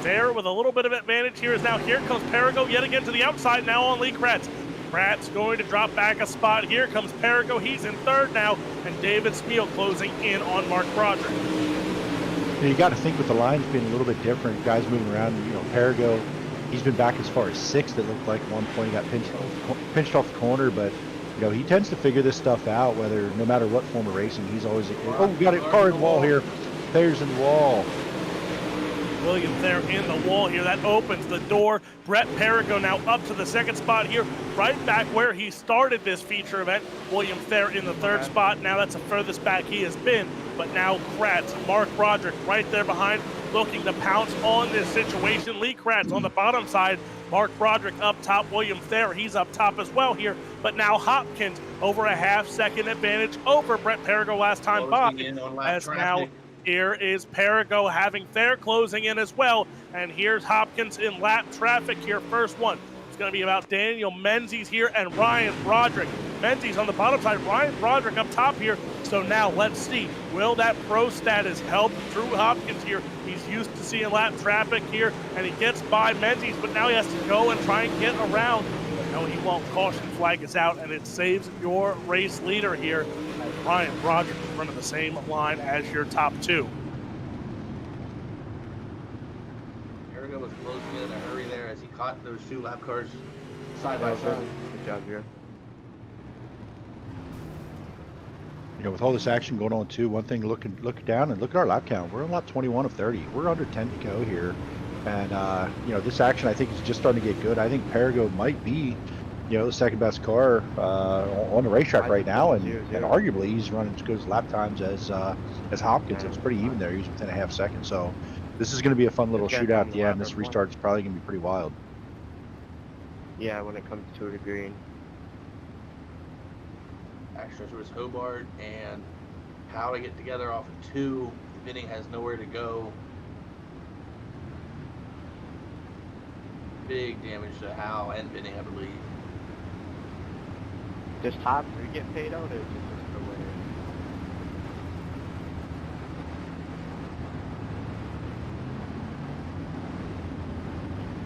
Thayer with a little bit of advantage here is now. Here comes Perigo yet again to the outside now on Lee Kratz. Kratz going to drop back a spot. Here comes Perigo. He's in third now. And David Smeel closing in on Mark Broderick. You got to think with the lines being a little bit different, guys moving around. You know, Perigo, he's been back as far as 6th. It looked like at one point he got pinched off the corner, but you know he tends to figure this stuff out. Whether no matter what form of racing, he's always. Oh, we got a car in the wall here. Thayer's in the wall. William Thayer in the wall here. That opens the door. Brett Perigo now up to the second spot here, right back where he started this feature event. William Thayer in the third spot. Now that's the furthest back he has been. But now Kratz, Mark Broderick right there behind, looking to pounce on this situation. Lee Kratz on the bottom side. Mark Broderick up top. William Thayer, he's up top as well here. But now Hopkins over a half-second advantage over Brett Perigo last time by. As now here is Perigo having Thayer closing in as well. And here's Hopkins in lap traffic here. First one, It's going to be about Daniel Menzies here and Ryan Broderick. Menzies on the bottom side, Ryan Broderick up top here. So now let's see, will that pro status help Drew Hopkins here? He's used to seeing lap traffic here, and he gets by Menzies, but now he has to go and try and get around. But no, he won't. Caution flag is out, and it saves your race leader here. And Ryan Broderick in front of the same line as your top two. Perrigo was closing in a hurry there as he caught those two lap cars side by Well side. done. Good job, Drew. You know, with all this action going on too, one thing look down and look at our lap count. We're on lap 21 of 30. We're under 10 to go here. And, you know, this action I think is just starting to get good. I think Perrigo might be, you know, the second best car on the racetrack right now. And arguably he's running as good as lap times as Hopkins. It was pretty even there. He was within a half second. So this is going to be a fun little shootout at the end. This restart is probably going to be pretty wild. Yeah, when it comes to the green. Action towards Hobart and how to get together off of 2. Vinning has nowhere to go. Big damage to Hal and Vinning, I believe. Just top 3 get paid out, or just the winner?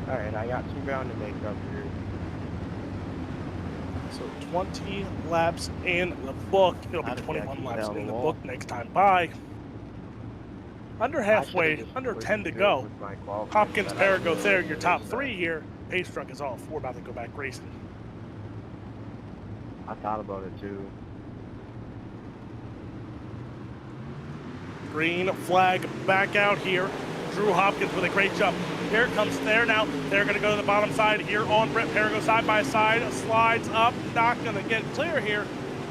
Alright, I got some ground to make up here. So 20 laps in the book. It'll be How did 21 that laps keep in the down book next time by. Under I should've halfway, just under pushed 10 to through go. with my qualifying, Hopkins, but I Perrigo, there, your top that. 3 here. Pace truck is off. We're about to go back racing. I thought about it too. Green flag back out here. Drew Hopkins with a great jump. Here it comes there now. They're going to go to the bottom side here on Brett Perrigo side by side. Slides up, not going to get clear here.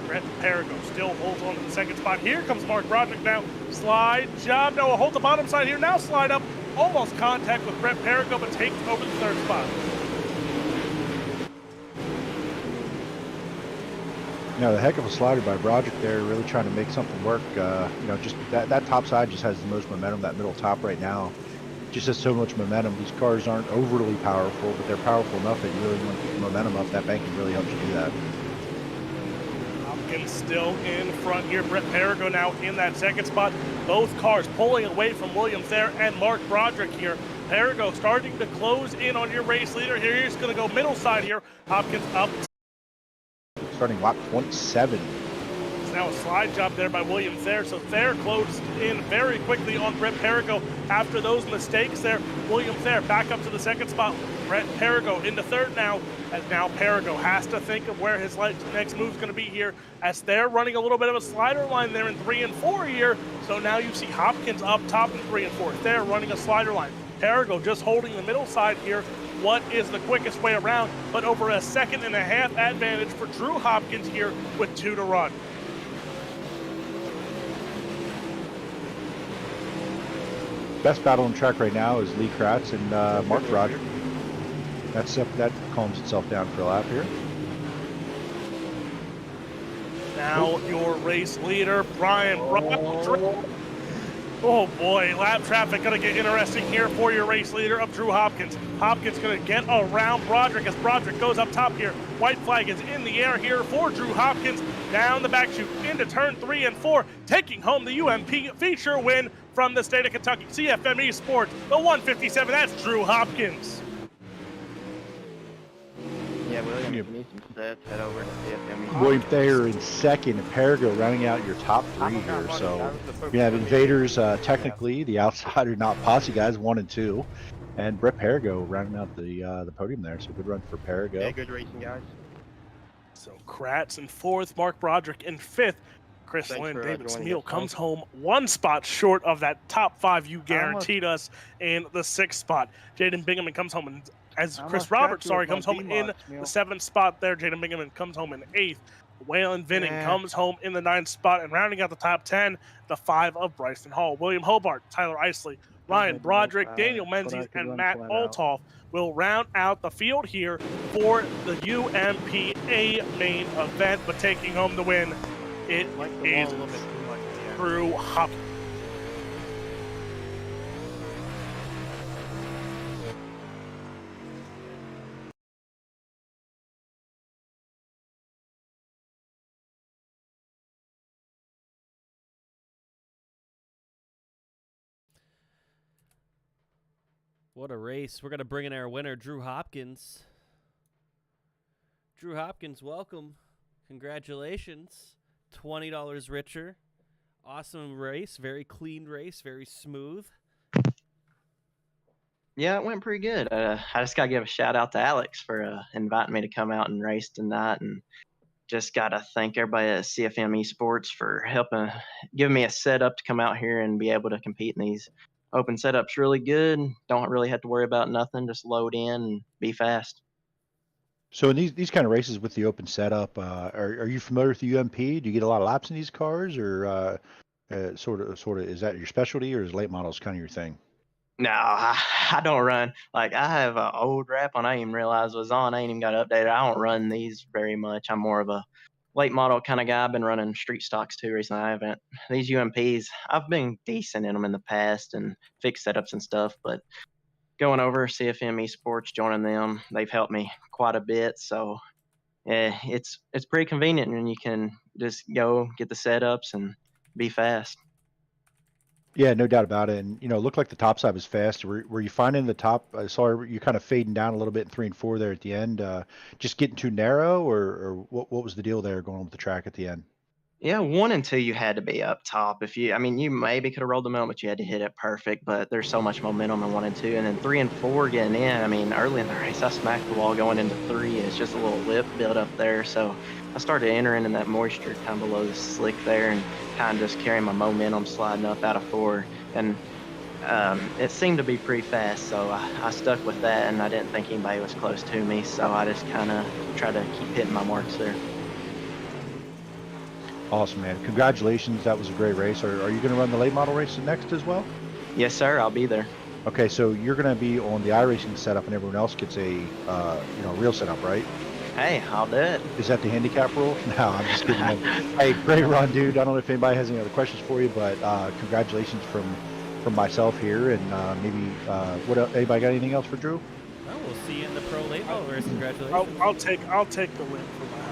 Brett Perrigo still holds on to the second spot. Here comes Mark Broderick now. Slide job. Noah holds the bottom side here. Now slide up. Almost contact with Brett Perrigo, but takes over the third spot. You know, the heck of a slider by Broderick there, really trying to make something work. You know, just that top side just has the most momentum. That middle top right now just has so much momentum. These cars aren't overly powerful, but they're powerful enough that you really want to keep the momentum up. That banking really helps you do that. Hopkins still in front here. Brett Perrigo now in that second spot. Both cars pulling away from Williams there and Mark Broderick here. Perrigo starting to close in on your race leader here. He's going to go middle side here. Hopkins up. Starting lap 27. It's now a slide job there by Williams there. So Thayer closed in very quickly on Brett Perrigo after those mistakes there. Williams there back up to the second spot. Brett Perrigo into third now, as now Perrigo has to think of where his next move is going to be here, as they're running a little bit of a slider line there in 3 and 4 here. So now you see Hopkins up top in 3 and 4. They're running a slider line. Perrigo just holding the middle side here. What is the quickest way around? But over a second and a half advantage for Drew Hopkins here with 2 to run. Best battle on track right now is Lee Kratz and Mark Broderick. That calms itself down for a lap here. Now your race leader, Brian Broderick. Oh boy, lap traffic gonna get interesting here for your race leader of Drew Hopkins. Hopkins gonna get around Broderick as Broderick goes up top here. White flag is in the air here for Drew Hopkins. Down the back chute into turn 3 and 4, taking home the UMP feature win from the state of Kentucky. CFME Sports, the 157, that's Drew Hopkins. Yeah, William, if you need some sets, head over to CFME. William Thayer in second, and Perrigo rounding out your top 3 here. So you have Invaders, technically the outsider, not posse guys, 1 and 2, and Brett Perrigo rounding out the podium there. So good run for Perrigo. Yeah, good racing, guys. So Kratz in 4th, Mark Broderick in 5th. Chris Thanks Lynn, for, David joining Smeal us, comes Mike. home 1 spot short of that top 5 you guaranteed us in the 6th spot. Jaden Bingaman comes home in, as Chris Roberts, comes home in the 7th spot there. Jaden Bingaman comes home in 8th. Waylon Vinning comes home in the 9th spot, and rounding out the top 10, the 5 of Bryson Hall. William Hobart, Tyler Isley, Ryan Broderick, Daniel Menzies, and Matt Althoff will round out the field here for the UMPA main event, but taking home the win, it is Drew Hopkins. What a race. We're going to bring in our winner, Drew Hopkins. Drew Hopkins, welcome. Congratulations. $20 richer. Awesome race. Very clean race. Very smooth. Yeah, it went pretty good. I just got to give a shout out to Alex for inviting me to come out and race tonight. And just got to thank everybody at CFM Esports for giving me a setup to come out here and be able to compete in these open setups really good. Don't really have to worry about nothing. Just load in and be fast. So in these kind of races with the open setup, are you familiar with the UMP? Do you get a lot of laps in these cars, or sort of is that your specialty, or is late models kind of your thing? No, I don't run. Like, I have an old wrap on I didn't even realize was on. I ain't even got it updated. I don't run these very much. I'm more of a late model kind of guy. I've been running street stocks too recently. I haven't. These UMPs, I've been decent in them in the past and fixed setups and stuff, but going over CFM Esports, joining them, they've helped me quite a bit. So it's pretty convenient, and you can just go get the setups and be fast. Yeah, no doubt about it. And, it looked like the top side was fast. Were you finding the top? I saw you kind of fading down a little bit in 3 and 4 there at the end. Just getting too narrow, or what was the deal there going on with the track at the end? Yeah, 1 and 2, you had to be up top. You maybe could have rolled them out, but you had to hit it perfect. But there's so much momentum in 1 and 2. And then 3 and 4 getting in, early in the race, I smacked the wall going into 3. It's just a little lip build up there. So I started entering in that moisture kind of below the slick there and kind of just carrying my momentum sliding up out of 4. And it seemed to be pretty fast. So I stuck with that, and I didn't think anybody was close to me. So I just kind of tried to keep hitting my marks there. Awesome, man. Congratulations. That was a great race. Are you going to run the late model race next as well? Yes, sir. I'll be there. Okay, so you're going to be on the iRacing setup, and everyone else gets a real setup, right? Hey, I'll do it. Is that the handicap rule? No, I'm just kidding. Hey, great run, dude. I don't know if anybody has any other questions for you, but congratulations from myself here, and maybe what else, anybody got anything else for Drew? Well, we'll see you in the pro late model race. Congratulations. I'll take the win for my hire.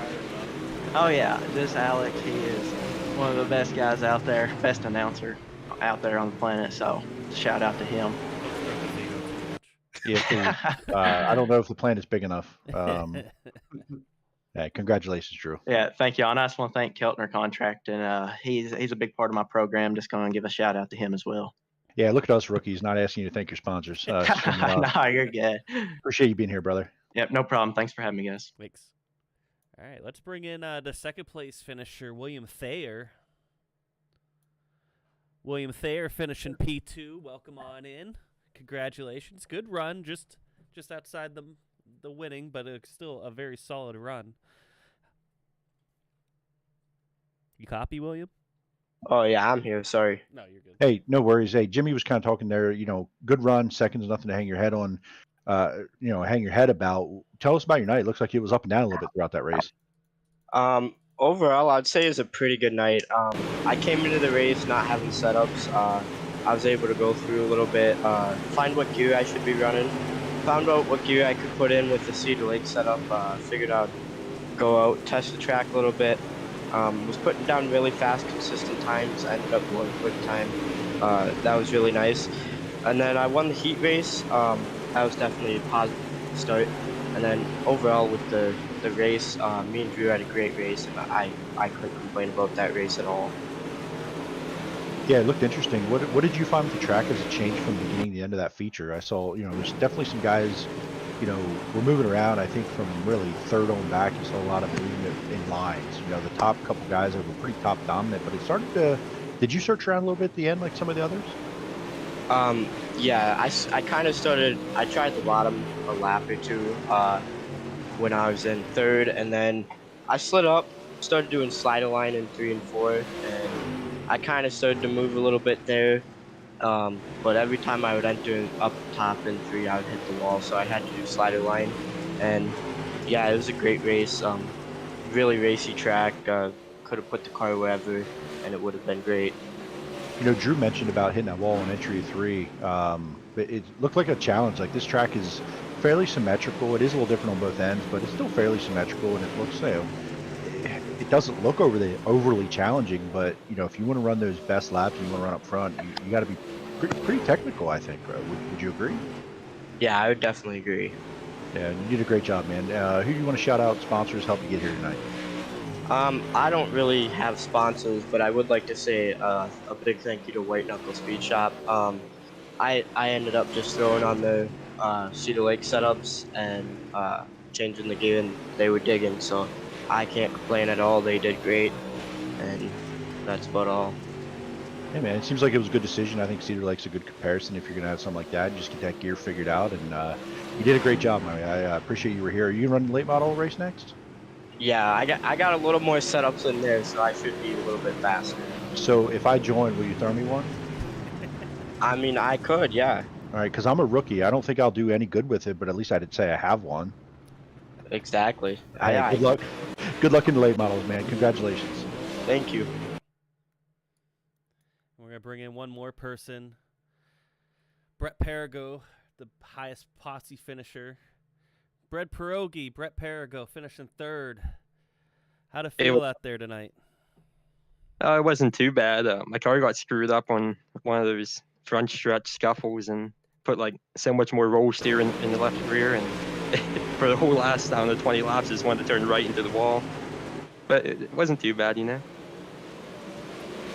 Oh yeah, this Alex, he is one of the best guys out there, best announcer out there on the planet. So shout out to him. Yeah, please. I don't know if the plan is big enough. Yeah, congratulations, Drew. Yeah, thank you. And I just want to thank Keltner Contract, and he's a big part of my program. Just going to give a shout out to him as well. Yeah, look at us rookies, not asking you to thank your sponsors. No, you're good. Appreciate you being here, brother. Yep, no problem. Thanks for having me, guys. Thanks. All right, let's bring in the second place finisher, William Thayer. William Thayer finishing P2. Welcome on in. Congratulations. Good run, just outside the winning, but it's still a very solid run. You copy, William? Oh yeah, I'm here. Sorry. No, you're good. Hey, no worries. Hey, Jimmy was kind of talking there. Good run. Seconds, nothing to hang your head on. Hang your head about. Tell us about your night. It looks like it was up and down a little bit throughout that race. Overall, I'd say it's a pretty good night. I came into the race not having setups. I was able to go through a little bit, find what gear I should be running, found out what gear I could put in with the Cedar Lake setup. Figured I'd go out, test the track a little bit. Was putting down really fast, consistent times. I ended up going quick time. That was really nice. And then I won the heat race. That was definitely a positive start. And then overall with the race, me and Drew had a great race, and I couldn't complain about that race at all. Yeah, it looked interesting. What did you find with the track as it changed from the beginning to the end of that feature? I saw, there's definitely some guys, were moving around. I think from really third on back, you saw a lot of movement in lines. The top couple guys that were pretty top dominant, but it started to. Did you search around a little bit at the end, like some of the others? Yeah, I kind of started. I tried the bottom a lap or two when I was in third, and then I slid up, started doing slider line in 3 and 4, and I kind of started to move a little bit there. But every time I would enter up top in 3, I would hit the wall, so I had to do slider line. And yeah, it was a great race. Really racy track. Could have put the car wherever, and it would have been great. Drew mentioned about hitting that wall in entry 3. It looked like a challenge. Like, this track is fairly symmetrical. It is a little different on both ends, but it's still fairly symmetrical, and it looks, it doesn't look overly challenging. But if you want to run those best laps, and you want to run up front, you got to be pretty technical, I think. Would you agree? Yeah, I would definitely agree. Yeah, you did a great job, man. Who do you want to shout out? Sponsors help you get here tonight. I don't really have sponsors, but I would like to say a big thank you to White Knuckle Speed Shop. I ended up just throwing on the Cedar Lake setups and changing the gear, and they were digging. So I can't complain at all. They did great, and that's about all. Hey, man, it seems like it was a good decision. I think Cedar Lake's a good comparison if you're going to have something like that. Just get that gear figured out, and you did a great job, man. I appreciate you were here. Are you running the late model race next? Yeah, I got a little more setups in there, so I should be a little bit faster. So if I join, will you throw me one? I mean, I could, yeah. All right, because I'm a rookie. I don't think I'll do any good with it, but at least I did say I have one. Exactly. Hey, good luck. Good luck in the late models, man. Congratulations. Thank you. We're gonna bring in one more person. Brett Perigo, the highest posse finisher. Bread Pierogi, Brett Perigo finishing third. How'd it feel out there tonight? It wasn't too bad. My car got screwed up on one of those front stretch scuffles and put like so much more roll steer in the left rear, and for the whole last 20 laps, just wanted to turn right into the wall. But it wasn't too bad, you know.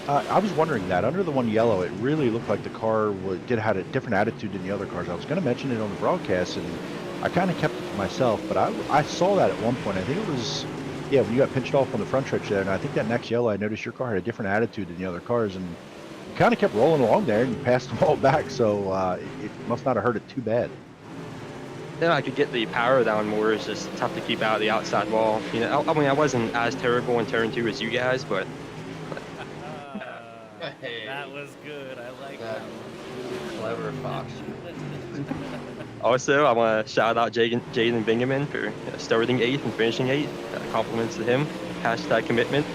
I was wondering that under the one yellow, it really looked like the car had a different attitude than the other cars. I was going to mention it on the broadcast, and I kind of kept it to myself. But I saw that at one point. I think it was, yeah, when you got pinched off on the front stretch there. And I think that next yellow, I noticed your car had a different attitude than the other cars, and you kind of kept rolling along there, and you passed them all back. So it must not have hurt it too bad. Yeah, I could get the power down more. It's just tough to keep out of the outside wall. You know, I mean, I wasn't as terrible in turn 2 as you guys, but. That was good. I like that. Clever Fox. Also, I want to shout out Jaden Bingaman for starting 8th and finishing 8th. Compliments to him. # commitment.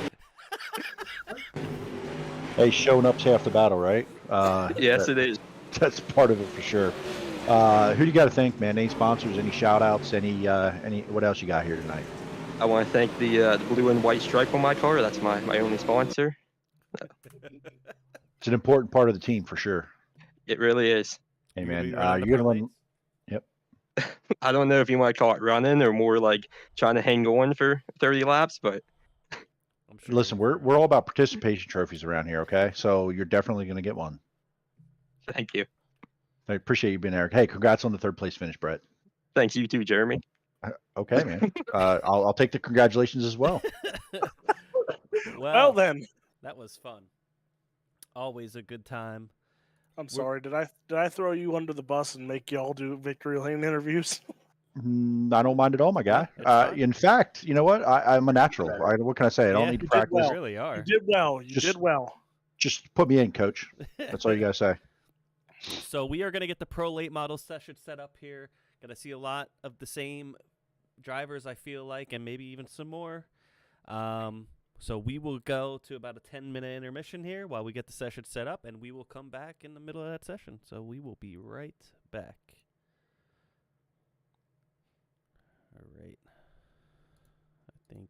Hey, showing up's half the battle, right? Yes, it is. That's part of it for sure. Who do you got to thank, man? Any sponsors? Any shout outs? Any? What else you got here tonight? I want to thank the blue and white stripe on my car. That's my only sponsor. It's an important part of the team for sure. It really is. Hey, man, you're gonna run. Yep. I don't know if you want to call it running or more like trying to hang on for 30 laps, but. Listen, we're all about participation trophies around here, okay? So you're definitely going to get one. Thank you. I appreciate you being there. Hey, congrats on the 3rd place finish, Brett. Thanks, you too, Jeremy. Okay, man. I'll take the congratulations as well. Well then, that was fun. Always a good time. I'm sorry. Did I throw you under the bus and make y'all do victory lane interviews? I don't mind at all, my guy. In fact, you know what? I'm a natural. What can I say? I don't need to practice. You really are. You did well. You did well. Just put me in, coach. That's all you got to say. So we are going to get the pro late model session set up here. Going to see a lot of the same drivers, I feel like, and maybe even some more. So we will go to about a 10-minute intermission here while we get the session set up, and we will come back in the middle of that session. So we will be right back. All right. I think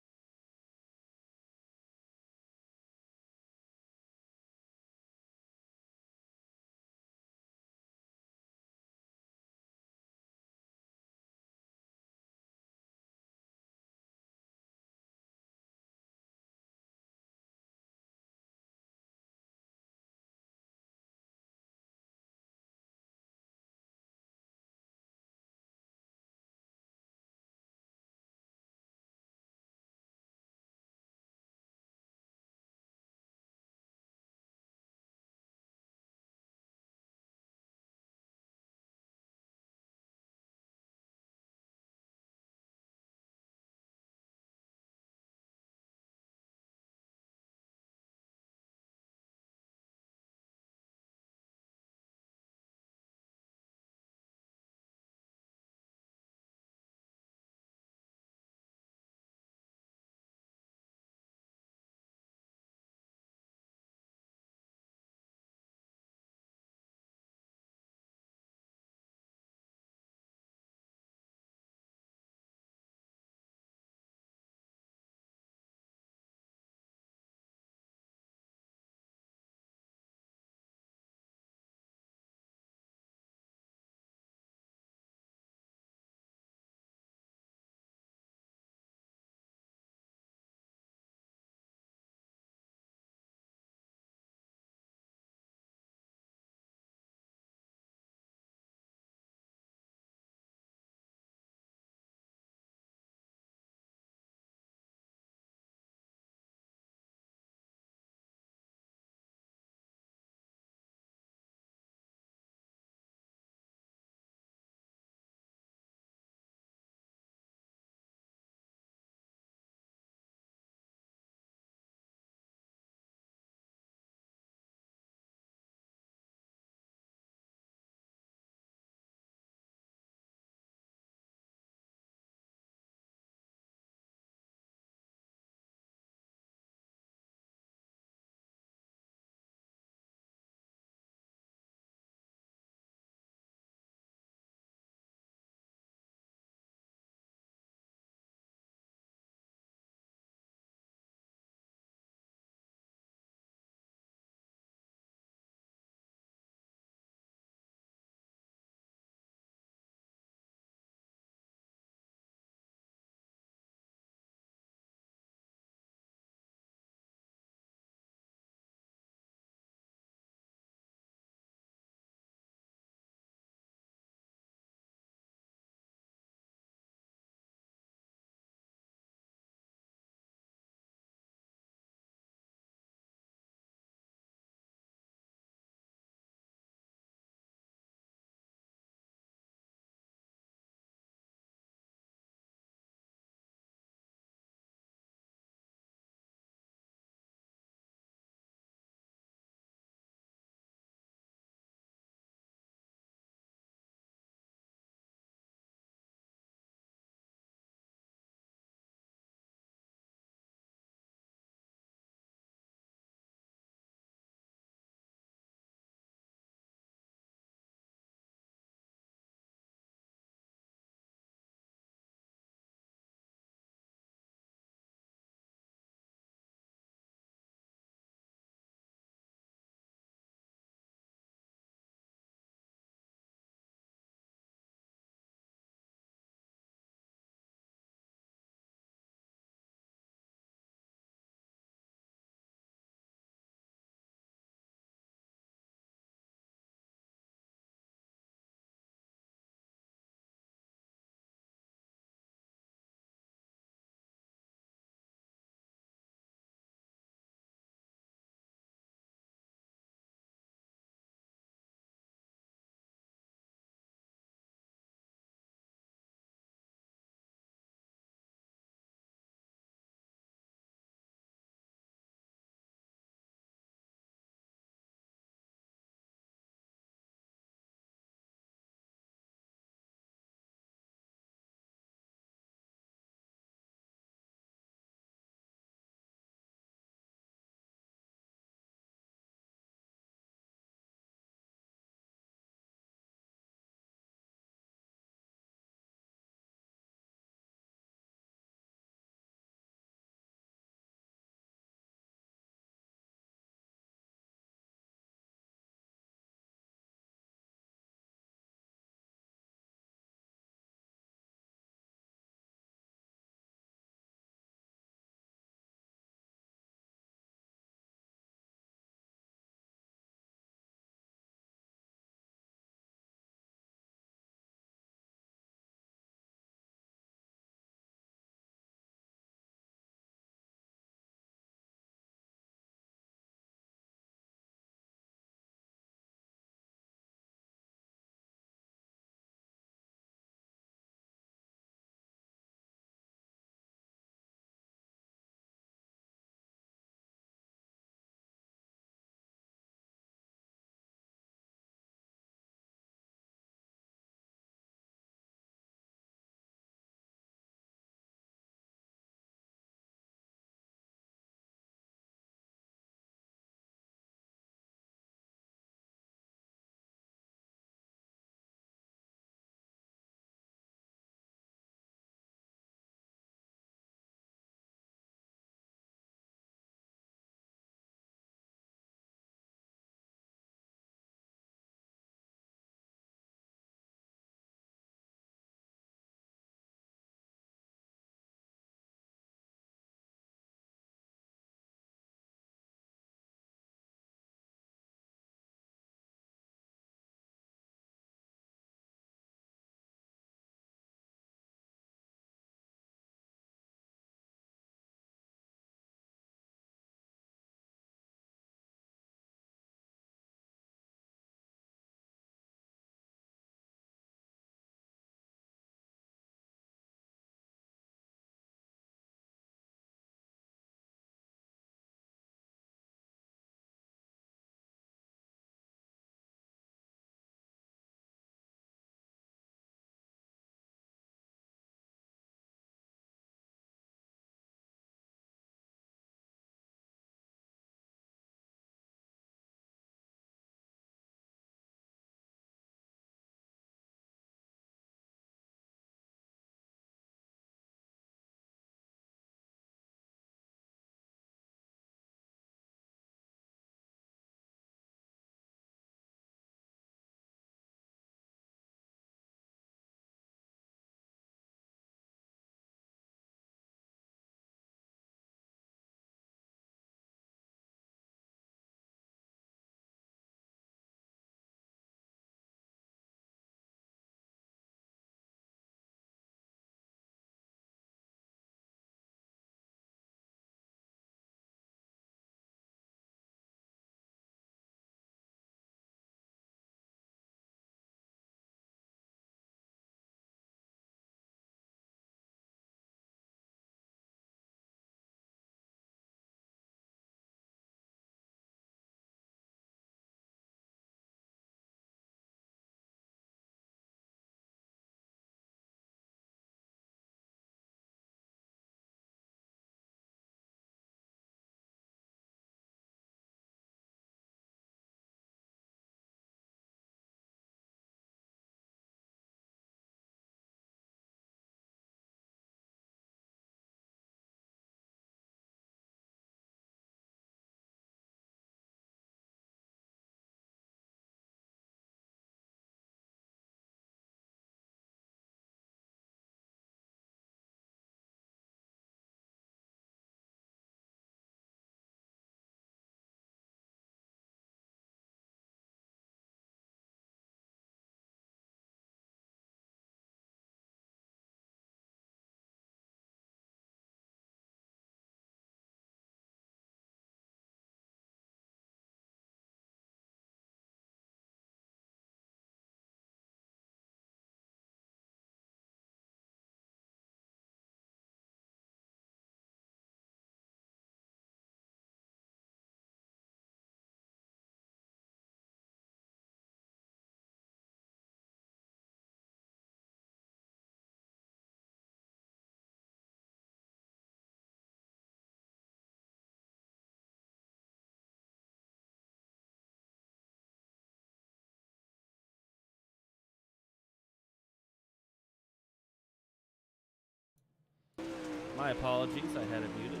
My apologies, I had it muted.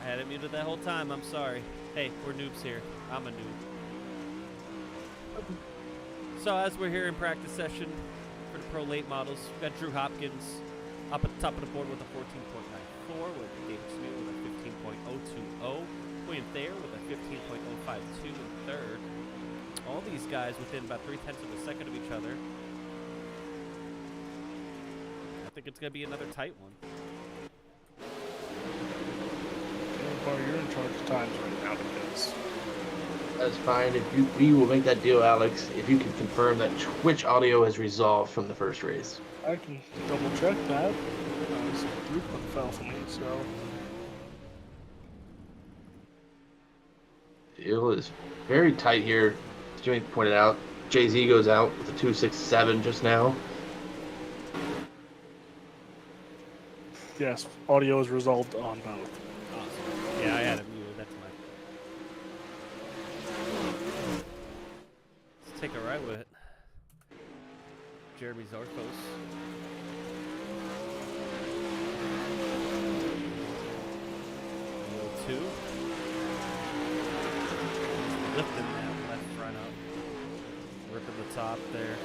I had it muted that whole time, I'm sorry. Hey, we're noobs here. I'm a noob. So as we're here in practice session for the Pro Late models, we've got Drew Hopkins up at the top of the board with a 14.94, with David Smear with a 15.020, William Thayer with a 15.052 in third. All these guys within about 0.3 of a second of each other. I think it's going to be another tight one. You're in charge of times right now because That's fine. We will make that deal, Alex, if you can confirm that Twitch audio is resolved from the first race. I can double check that. This group one fell for me, so Deal is very tight here. As Jimmy pointed out, Jay-Z goes out with a 2.67 just now. yes, audio is resolved on both. Awesome. Yeah, I had it muted. That's my. Let's take a ride with it. Jeremy Zarkos. Two. Lifting that left front up. Ripping the top there.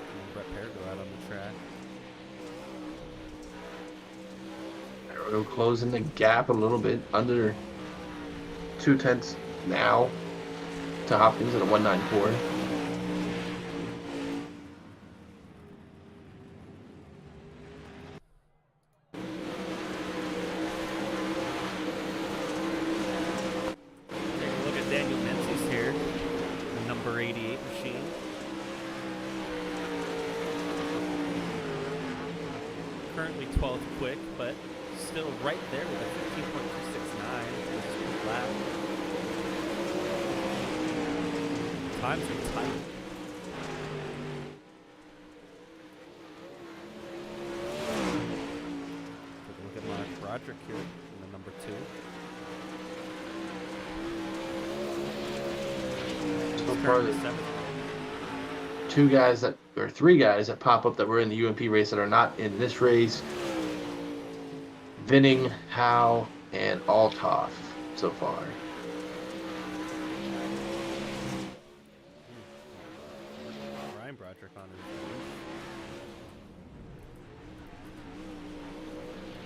And Brett Perrigo out on the track. We're closing the gap a little bit, under 0.2 now to Hopkins at a 1.94. Take a look at Daniel Menzies here, the number 88 machine. Currently 12th quick, but still right there with a 15.269 this lap. Times are tight. Take a look at Mark Broderick here in the number 2. So far, Currently 7th. three guys that pop up that were in the UMP race that are not in this race. Vinning, Howe, and Althoff so far. Ryan Broderick on his own.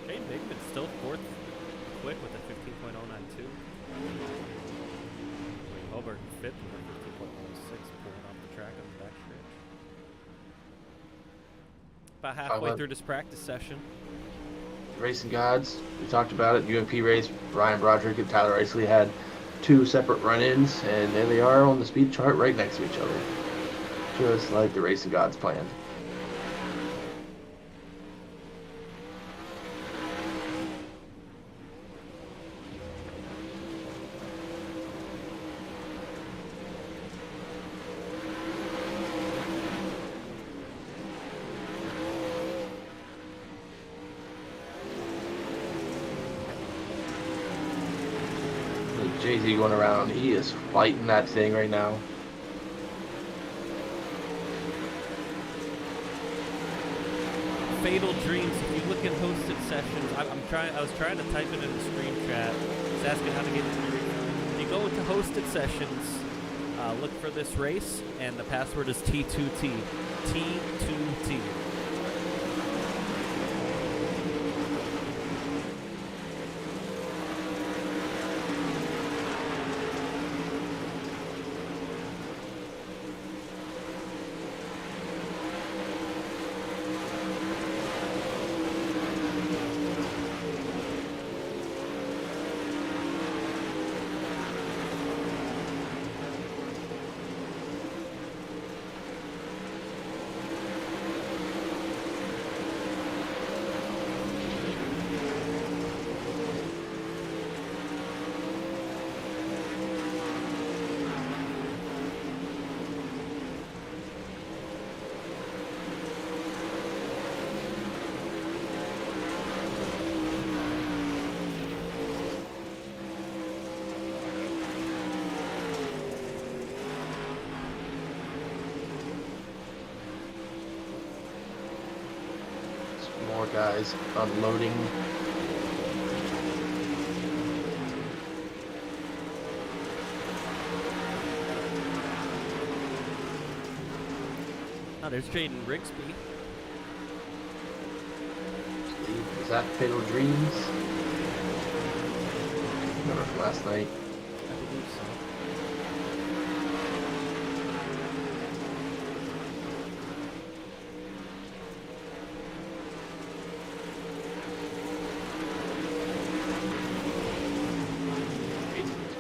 Shane Bigman still 4th quick with a 15.092. Hobart 5th with a 15.06 pulling off the track on the back stretch. About halfway through this practice session. Racing Gods, we talked about it. UMP race, Ryan Broderick and Tyler Isley had 2 separate run-ins, and there they are on the speed chart right next to each other. Just like the Racing Gods planned. Jay-Z going around, he is fighting that thing right now. Fatal Dreams. If you look at hosted sessions, I was trying to type it in the screen chat. It's asking how to get into the. If you go into hosted sessions, look for this race, and the password is T2T. T2T. guys unloading. Oh, there's Jaden Rigsby. Is that Fatal Dreams? Remember from last night. I believe so.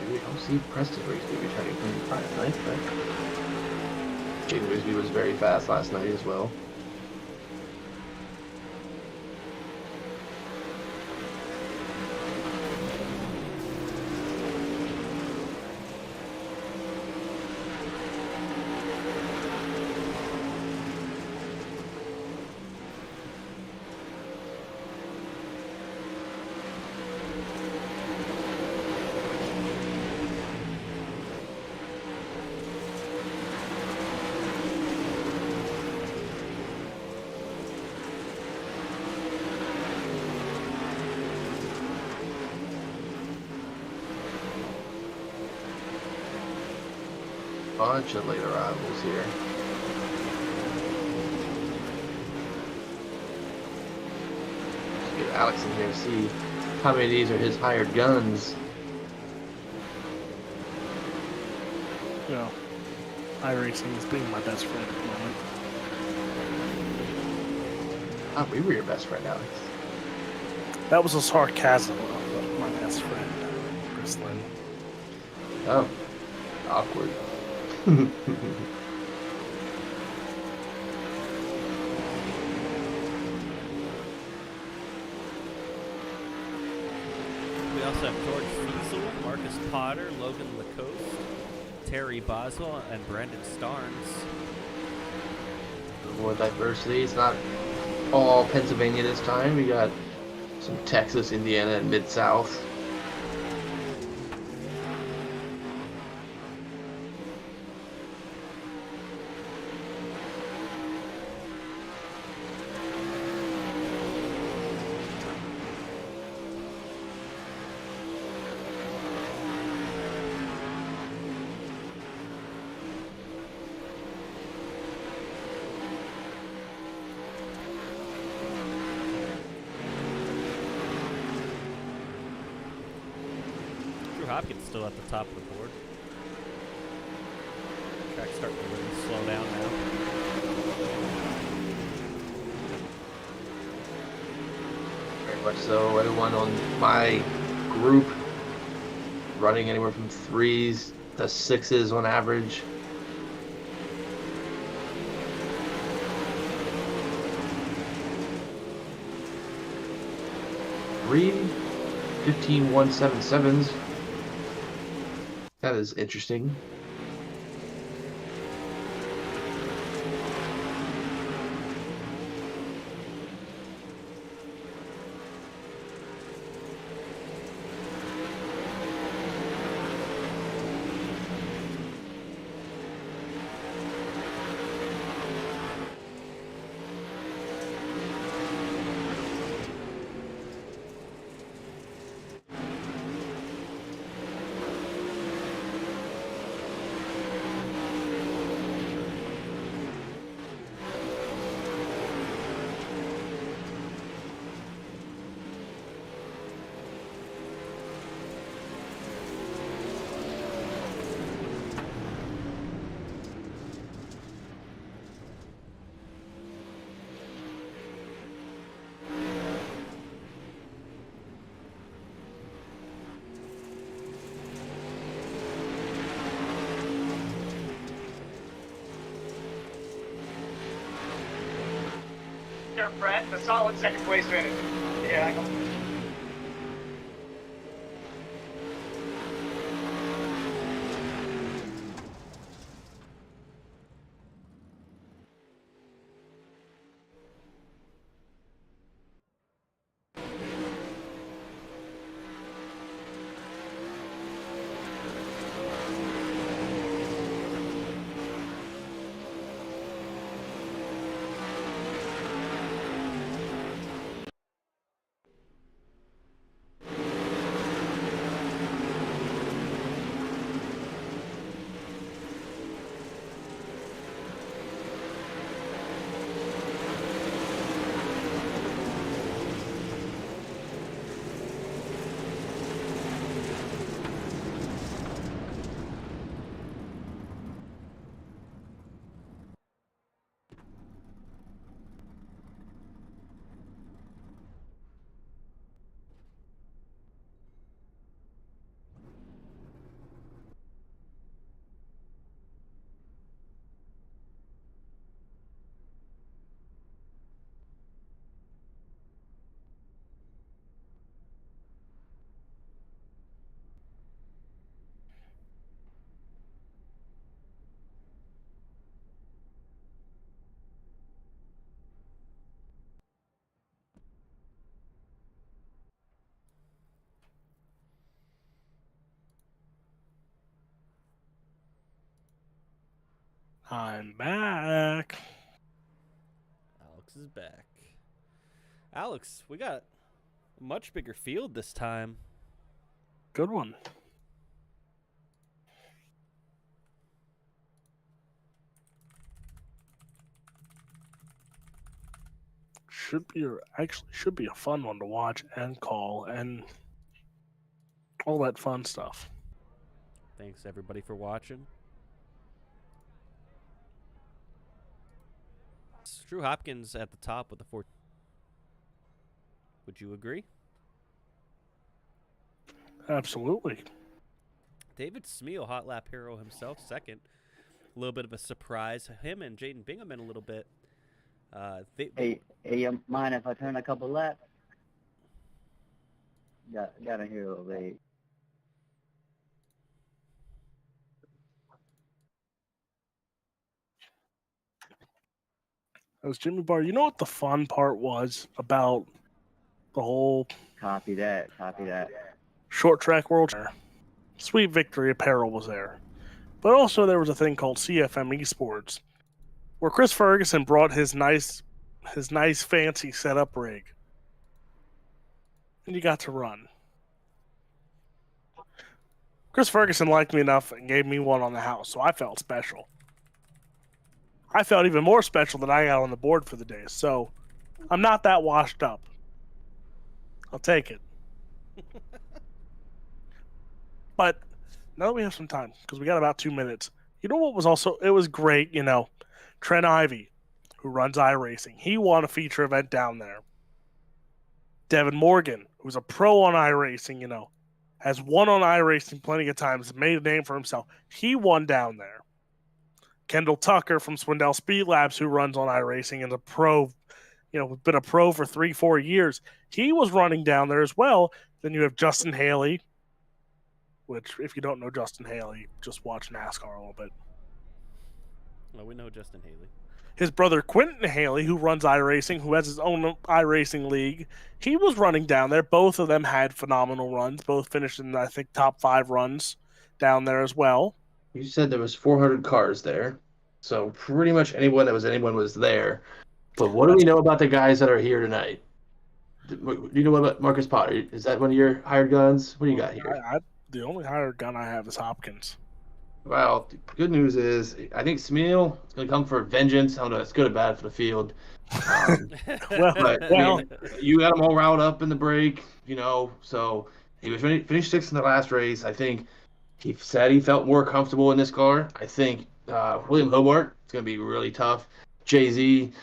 I don't see Preston Rigsby returning from last night, but Jaden Rigsby was very fast last night as well. Bunch of late arrivals here. Let's get Alex in here to see how many of these are his hired guns. You know, iRacing is being my best friend at the moment. Ah, we were your best friend, Alex. That was a sarcasm of my best friend, Chris Lynn. Oh, awkward. We also have George Fiesel, Marcus Potter, Logan Lacoste, Terry Boswell, and Brandon Starnes. More diversity. It's not all Pennsylvania this time. We got some Texas, Indiana, and Mid-South. Hopkins still at the top of the board. Track's starting to really slow down now. Very much so. Everyone on my group running anywhere from 3s to 6s on average. Three 15-177s. That is interesting. Sure, Brett, a solid second place finish. Yeah, I know. I'm back. Alex is back. Alex, we got a much bigger field this time. Good one. Should be a fun one to watch and call and all that fun stuff. Thanks everybody for watching. It's Drew Hopkins at the top with the 4. Would you agree? Absolutely. David Smeal, hot lap hero himself, second. A little bit of a surprise. Him and Jaden Bingaman a little bit. Hey, you mind if I turn a couple laps? Got in here a little late. That was Jimmy Barr. You know what the fun part was about the whole Copy that. short track world? Sweet Victory Apparel was there. But also there was a thing called CFM Esports, where Chris Ferguson brought his nice fancy setup rig. And you got to run. Chris Ferguson liked me enough and gave me one on the house, so I felt special. I felt even more special that I got on the board for the day, so I'm not that washed up. I'll take it. But now that we have some time, because we got about 2 minutes, you know what was also, it was great, Trent Ivey, who runs iRacing, he won a feature event down there. Devin Morgan, who's a pro on iRacing, has won on iRacing plenty of times, made a name for himself. He won down there. Kendall Tucker from Swindell Speed Labs, who runs on iRacing and is a pro, been a pro for 3-4 years. He was running down there as well. Then you have Justin Haley, which, if you don't know Justin Haley, just watch NASCAR a little bit. Well, we know Justin Haley. His brother Quentin Haley, who runs iRacing, who has his own iRacing league, he was running down there. Both of them had phenomenal runs. Both finished in, I think, top 5 runs down there as well. You said there was 400 cars there, so pretty much anyone was there. But what do we know about the guys that are here tonight? Do you know what about Marcus Potter? Is that one of your hired guns? What do you got here? The only hired gun I have is Hopkins. Well, the good news is I think Smeal is going to come for vengeance. I don't know if it's good or bad for the field. You got him all riled up in the break, so he was finished 6th in the last race. I think he said he felt more comfortable in this car. I think William Hobart is going to be really tough. Jay-Z,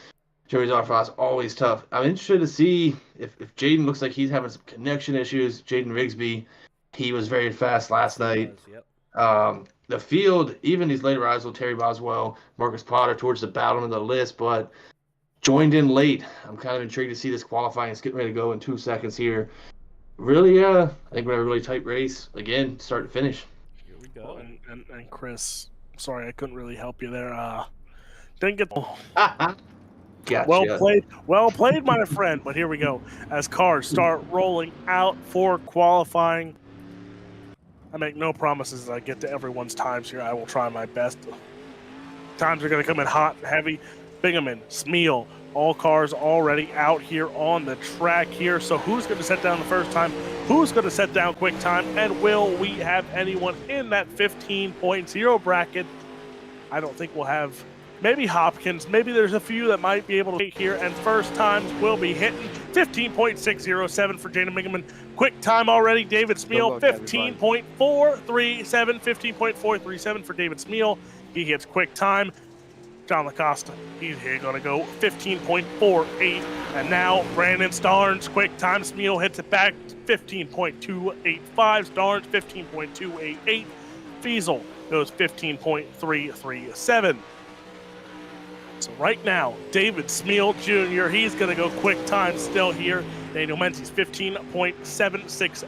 Joey Zarfos, always tough. I'm interested to see if Jaden looks like he's having some connection issues. Jaden Rigsby, he was very fast last night. The field, even these later rides with Terry Boswell, Marcus Potter towards the bottom of the list, but joined in late. I'm kind of intrigued to see this qualifying. It's getting ready to go in 2 seconds here. Really, I think we have a really tight race. Again, start to finish. Here we go. And Chris, sorry I couldn't really help you there. Didn't get Gotcha. Well played, my friend. But here we go. As cars start rolling out for qualifying. I make no promises as I get to everyone's times here. I will try my best. Times are going to come in hot and heavy. Bingaman, Smeal, all cars already out here on the track here. So who's going to set down the first time? Who's going to set down quick time? And will we have anyone in that 15.0 bracket? I don't think we'll have. Maybe Hopkins. Maybe there's a few that might be able to get here. And first times will be hitting 15.607 for Jaden Bingaman. Quick time already. David Smeal, 15.437. 15.437 for David Smeal. He hits quick time. John LaCosta, he's here going to go 15.48. And now Brandon Starnes, quick time. Smeal hits it back 15.285. Starnes, 15.288. Fiesel goes 15.337. So right now, David Smeal Jr., he's going to go quick time still here. Daniel Menzies, 15.76.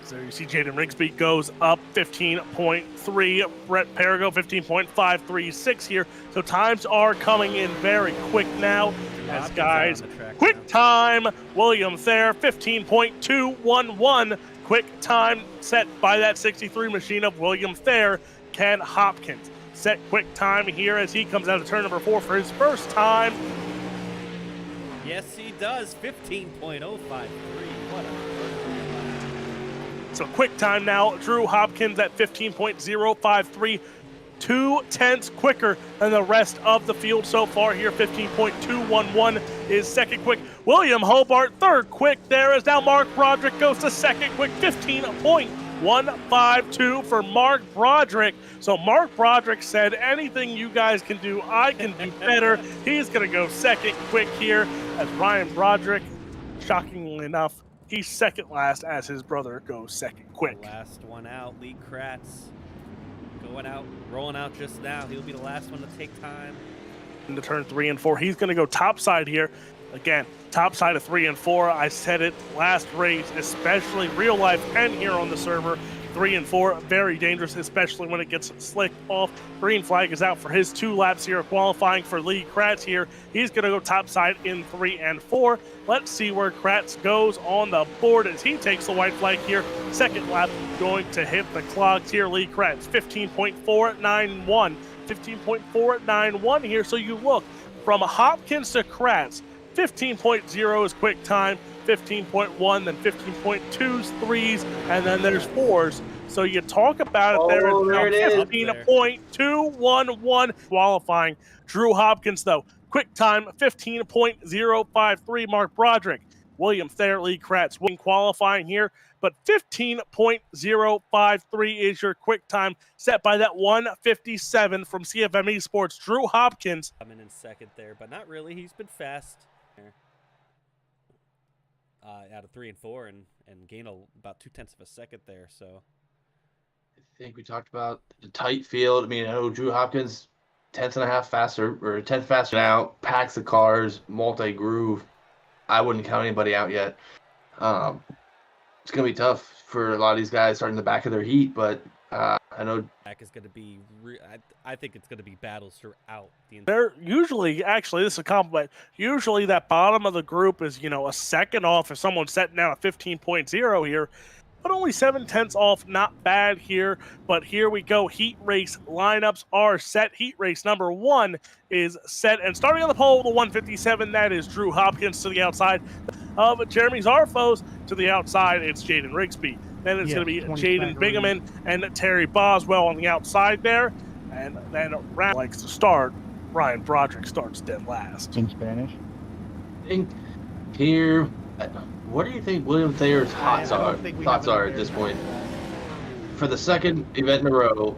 So you see Jaden Rigsby goes up 15.3. Brett Perigo, 15.536 here. So times are coming in very quick now. As guys, quick time. William Thayer, 15.211. Quick time set by that 63 machine of William Thayer. Ken Hopkins, set quick time here as he comes out of turn number 4 for his first time. Yes, he does. 15.053. What a So quick time now, Drew Hopkins at 15.053, 2/10 quicker than the rest of the field so far here. 15.211 is second quick. William Hobart third quick there as now Mark Broderick goes to second quick. 15.152 for Mark Broderick. So Mark Broderick said, anything you guys can do, I can do better. He's going to go second quick here as Ryan Broderick, shockingly enough, he's second last as his brother goes second quick. Last one out, Lee Kratz going out, rolling out just now. He'll be the last one to take time. Into turn 3 and 4, he's going to go top side here. Again, top side of 3 and 4. I said it last race, especially real life and here on the server. 3 and 4, very dangerous, especially when it gets slick off. Green flag is out for his 2 laps here, qualifying for Lee Kratz here. He's going to go top side in 3 and 4. Let's see where Kratz goes on the board as he takes the white flag here. Second lap going to hit the clogs here. Lee Kratz, 15.491. 15.491 here. So you look from Hopkins to Kratz, 15.0 is quick time. 15.1, then 15.2s, 3s, and then there's 4s. So you talk about it there. It's 15.211 qualifying. Drew Hopkins, though, quick time 15.053. Mark Broderick, William Thayer, Lee Kratz, winning qualifying here, but 15.053 is your quick time set by that 157 from CFM Esports. Drew Hopkins coming in second there, but not really. He's been fast. Out of 3 and 4 and gain about 0.2 of a second there. So I think we talked about the tight field. I mean, I know Drew Hopkins 10.5 faster or 10 faster now, packs the cars, multi-groove. I wouldn't count anybody out yet. It's gonna be tough for a lot of these guys starting the back of their heat, but I know back is going to be. I think it's going to be battles throughout the. They're usually, actually, this is a compliment. Usually, that bottom of the group is, a second off if someone's setting down a 15.0 here, but only 7/10 off. Not bad here. But here we go. Heat race lineups are set. Heat race number 1 is set, and starting on the pole, the 157. That is Drew Hopkins to the outside of Jeremy Zarfos. To the outside, it's Jaden Rigsby. Then it's going to be Jaden Bingaman and Terry Boswell on the outside there. And then Ryan likes to start. Ryan Broderick starts dead last. In Spanish? I think here, what do you think William Thayer's thoughts are at this point? For the second event in a row,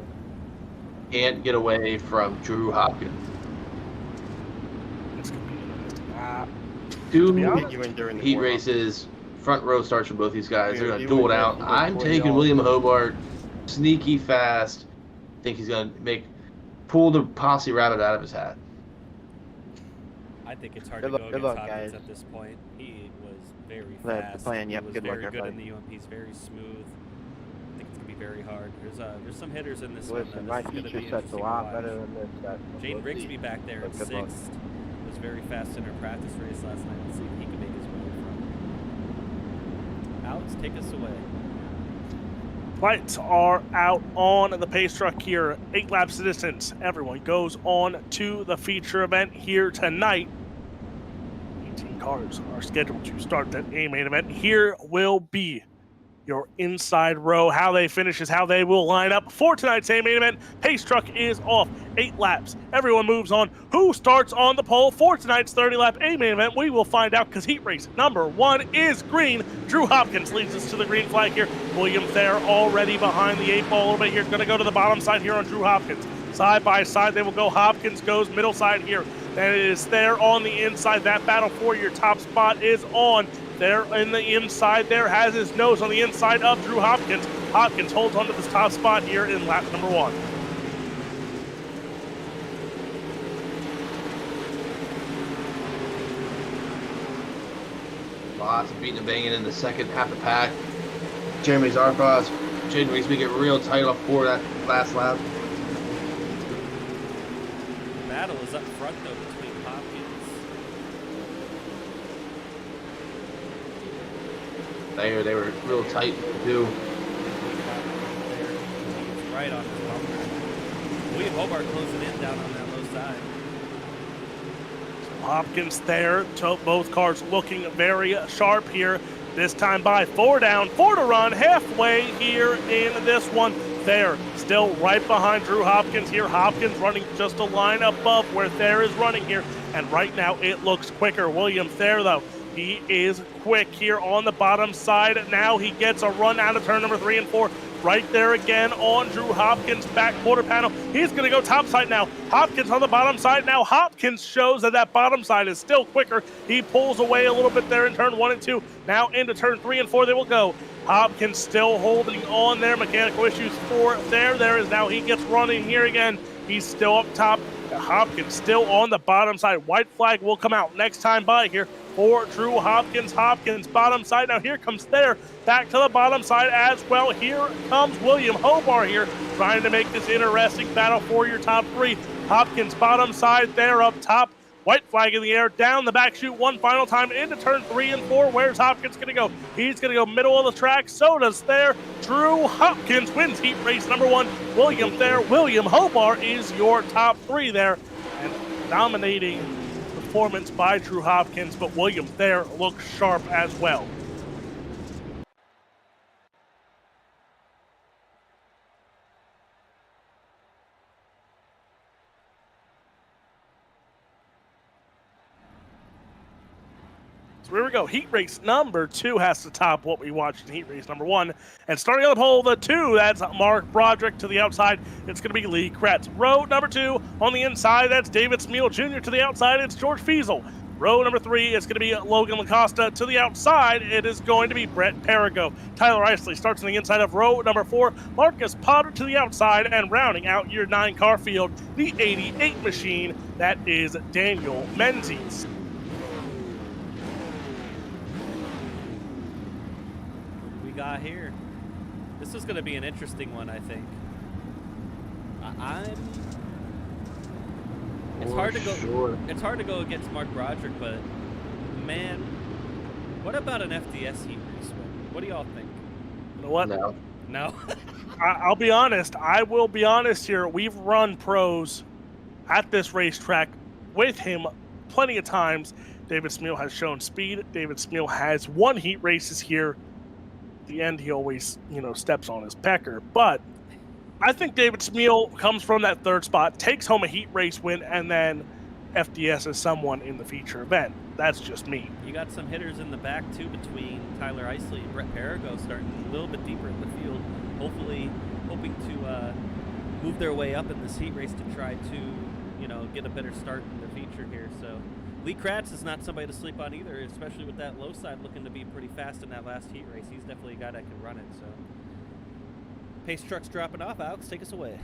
can't get away from Drew Hopkins. It's going Two to be heat races. Front row starts for both these guys. They're going to duel it out. I'm taking William Hobart, sneaky fast. I think he's going to pull the posse rabbit out of his hat. I think it's hard to go against Hopkins at this point. He was very fast. He was very good in the UMP. He's very smooth. I think it's going to be very hard. There's some hitters in this one. My feature set's a lot better than this. Jaden Rigsby back there in 6th was very fast in her practice race last night. Let's see if he can make his way from. Alex, take us away. Lights are out on the pace truck here. 8 laps of distance. Everyone goes on to the feature event here tonight. 18 cars are scheduled to start that A main event. Here will be your inside row. How they finish is how they will line up for tonight's A main event. Pace truck is off. 8 laps. Everyone moves on. Who starts on the pole for tonight's 30-lap A main event? We will find out because heat race number 1 is green. Drew Hopkins leads us to the green flag here. William Thayer already behind the 8 ball a little bit here. Going to go to the bottom side here on Drew Hopkins. Side by side they will go. Hopkins goes middle side here. Then it is Thayer on the inside. That battle for your top spot is on. There in the inside there has his nose on the inside of Drew Hopkins. Hopkins holds onto this top spot here in lap number 1. Lots of beating and banging in the second half of the pack. Jeremy Zarfos, Jaden Rigsby get real tight off for that last lap. The battle is up front though between Hopkins. They were real tight too. Right on his bumper. William Hobart closing in down on that low side. Hopkins there. Both cars looking very sharp here. This time by 4 down, 4 to run, halfway here in this one. Thayer still right behind Drew Hopkins here. Hopkins running just a line above where Thayer is running here. And right now it looks quicker. William Thayer, though, he is quick here on the bottom side. Now he gets a run out of turn number 3 and 4. Right there again on Drew Hopkins' back quarter panel. He's going to go top side now. Hopkins on the bottom side now. Hopkins shows that bottom side is still quicker. He pulls away a little bit there in turn 1 and 2. Now into turn 3 and 4 they will go. Hopkins still holding on there. Mechanical issues for there. There is now he gets running here again. He's still up top. Hopkins still on the bottom side. White flag will come out next time by here for Drew Hopkins. Hopkins bottom side. Now here comes Thayer back to the bottom side as well. Here comes William Hobart here trying to make this interesting battle for your top 3. Hopkins bottom side there up top. White flag in the air, down the back chute one final time into turn 3 and 4. Where's Hopkins going to go? He's going to go middle of the track. So does Thayer. Drew Hopkins wins heat race number 1. William Thayer. William Hobart is your top 3 there. And dominating performance by Drew Hopkins, but William Thayer looks sharp as well. So here we go. Heat race number 2 has to top what we watched in heat race number 1. And starting on the pole, the 2, that's Mark Broderick. To the outside, it's going to be Lee Kretz. Row number 2 on the inside, that's David Smeal Jr. To the outside, it's George Fiesel. Row number 3 is going to be Logan Lacosta. To the outside, it is going to be Brett Perigo. Tyler Isley starts on the inside of row number 4. Marcus Potter to the outside, and rounding out your 9 car field, the 88 machine, that is Daniel Menzies. Got here. This is going to be an interesting one, I think. It's hard to go. Sure. It's hard to go against Mark Broderick, but man, what about an FDS heat race win? What do y'all think? You know what? No. I'll be honest. I will be honest here. We've run pros at this racetrack with him plenty of times. David Smeal has shown speed. David Smeal has won heat races here. At the end, he always, steps on his pecker. But I think David Smeal comes from that 3rd spot, takes home a heat race win, and then FDS is someone in the feature event. That's just me. You got some hitters in the back, too, between Tyler Isley and Brett Perigo starting a little bit deeper in the field, hopefully hoping to move their way up in this heat race to try to, get a better start in the feature here. So Lee Kratz is not somebody to sleep on either, especially with that low side looking to be pretty fast in that last heat race. He's definitely a guy that can run it. So pace truck's dropping off. Alex, take us away.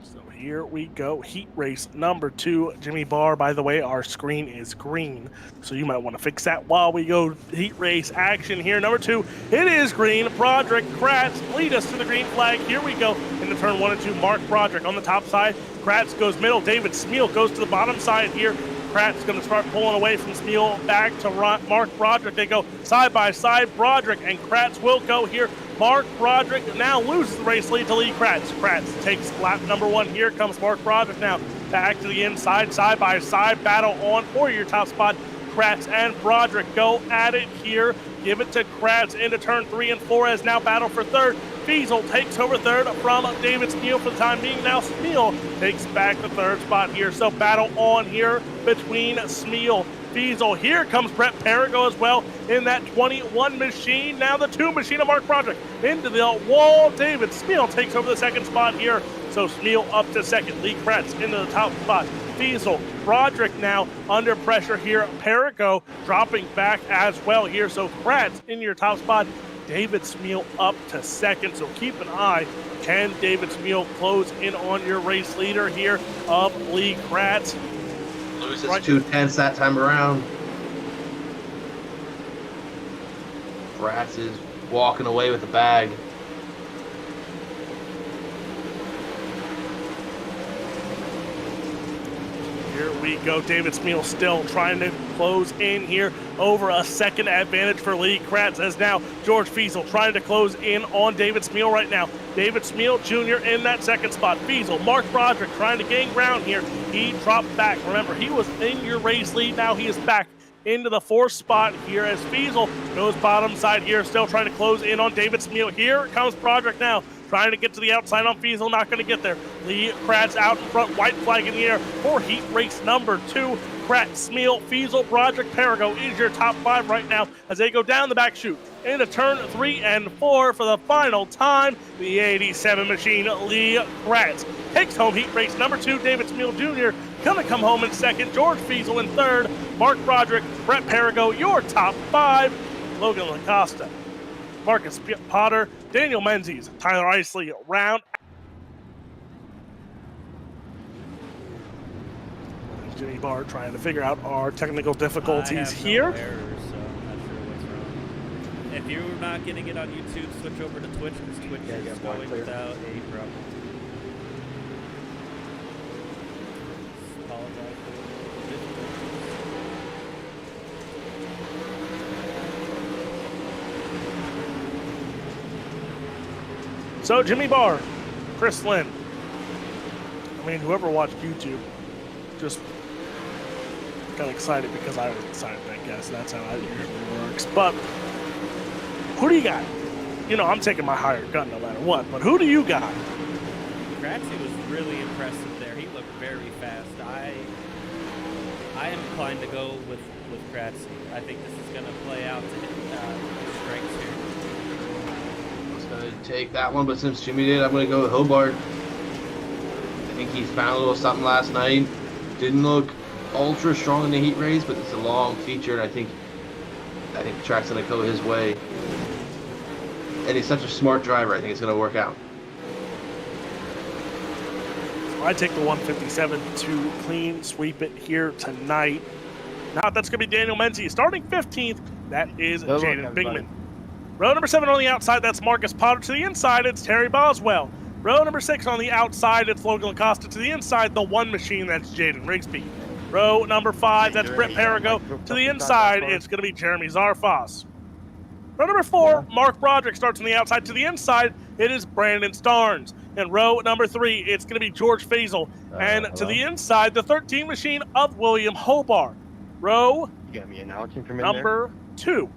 So here we go. Heat race number 2. Jimmy Barr, by the way, our screen is green, so you might want to fix that while we go heat race action here. Number 2, it is green. Broderick, Kratz lead us to the green flag. Here we go into turn 1 and 2. Mark Broderick on the top side. Kratz goes middle. David Smeal goes to the bottom side here. Kratz going to start pulling away from Smeal back to Mark Broderick. They go side by side. Broderick and Kratz will go here. Mark Broderick now loses the race lead to Lee Kratz. Kratz takes lap number 1. Here comes Mark Broderick now back to the inside, side by side battle on for your top spot. Kratz and Broderick go at it here. Give it to Kratz into turn 3 and 4 as now battle for 3rd. Fiesel takes over 3rd from David Smeal for the time being. Now Smeal takes back the 3rd spot here. So battle on here between Smeal, Fiesel. Here comes Brett Perigo as well in that 21 machine. Now the 2 machine of Mark Broderick into the wall. David Smeal takes over the 2nd spot here. So Smeal up to 2nd. Lee Kratz into the top spot. Fiesel, Broderick now under pressure here. Perigo dropping back as well here. So Kratz in your top spot. David Smeal up to 2nd. So keep an eye. Can David Smeal close in on your race leader here of Lee Kratz? Loses 2/10 that time around. Kratz is walking away with the bag. Here we go. David Smeal still trying to close in here over a second advantage for Lee Kratz, as now George Fiesel trying to close in on David Smeal right now. David Smeal Jr. in that second spot. Fiesel, Mark Broderick trying to gain ground here. He dropped back. Remember, he was in your race lead. Now he is back into the 4th spot here as Fiesel goes bottom side here, still trying to close in on David Smeal. Here comes Broderick now, trying to get to the outside on Fiesel, not going to get there. Lee Kratz out in front, white flag in the air for heat race number 2. Kratz, Smeal, Fiesel, Broderick, Perigo is your top 5 right now as they go down the back chute into turn 3 and 4 for the final time. The 87 machine, Lee Kratz, takes home heat race number 2. David Smeal Jr. gonna come home in 2nd. George Fiesel in 3rd. Mark Broderick, Brett Perigo, your top 5. Logan LaCosta, Marcus Potter, Daniel Menzies, Tyler Isley round. Jimmy Barr trying to figure out our technical difficulties here. No errors, so I'm not sure what's wrong. If you're not getting it on YouTube, switch over to Twitch because Twitch is going without a problem. Apologize for the difficulties. So Jimmy Barr, Chris Lynn. I mean, whoever watched YouTube just got excited because I was excited, I guess. That's how it usually works. But who do you got? You know, I'm taking my hired gun no matter what, but who do you got? Kratzy was really impressive there. He looked very fast. I am inclined to go with Kratzy. I think this is going to play out to his strengths here. I was going to take that one, but since Jimmy did, I'm going to go with Hobart. I think he found a little something last night. Didn't look ultra strong in the heat race, but it's a long feature, and I think the track's going to go his way. And he's such a smart driver, I think it's going to work out. So I take the 157 to clean sweep it here tonight. Now that's going to be Daniel Menzies. Starting 15th, that is Jaden Bingman. Row number 7 on the outside, that's Marcus Potter. To the inside, it's Terry Boswell. Row number 6 on the outside, it's Logan LaCosta. To the inside, the one machine, that's Jaden Rigsby. Row number 5, that's Brett Perigo. To the inside, it's going to be Jeremy Zarfos. Row number 4, Mark Broderick starts on the outside. To the inside, it is Brandon Starnes. And row number 3, it's going to be George Fiesel. And to the inside, the 13 machine of William Hobart. Row number 2,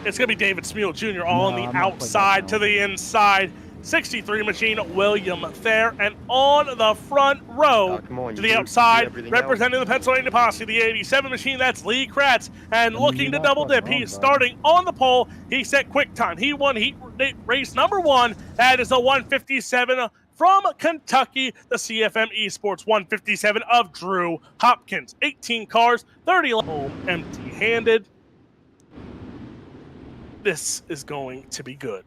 it's going to be David Smeal Jr. all on the outside. To the inside, 63 machine William Thayer, and on the front row to the outside, representing the Pennsylvania Posse, the 87 machine, that's Lee Kratz, and looking to double dip. He's starting on the pole. He set quick time. He won heat race number 1. That is the 157 from Kentucky, the CFM Esports 157 of Drew Hopkins. 18 cars, 30 home empty-handed. This is going to be good.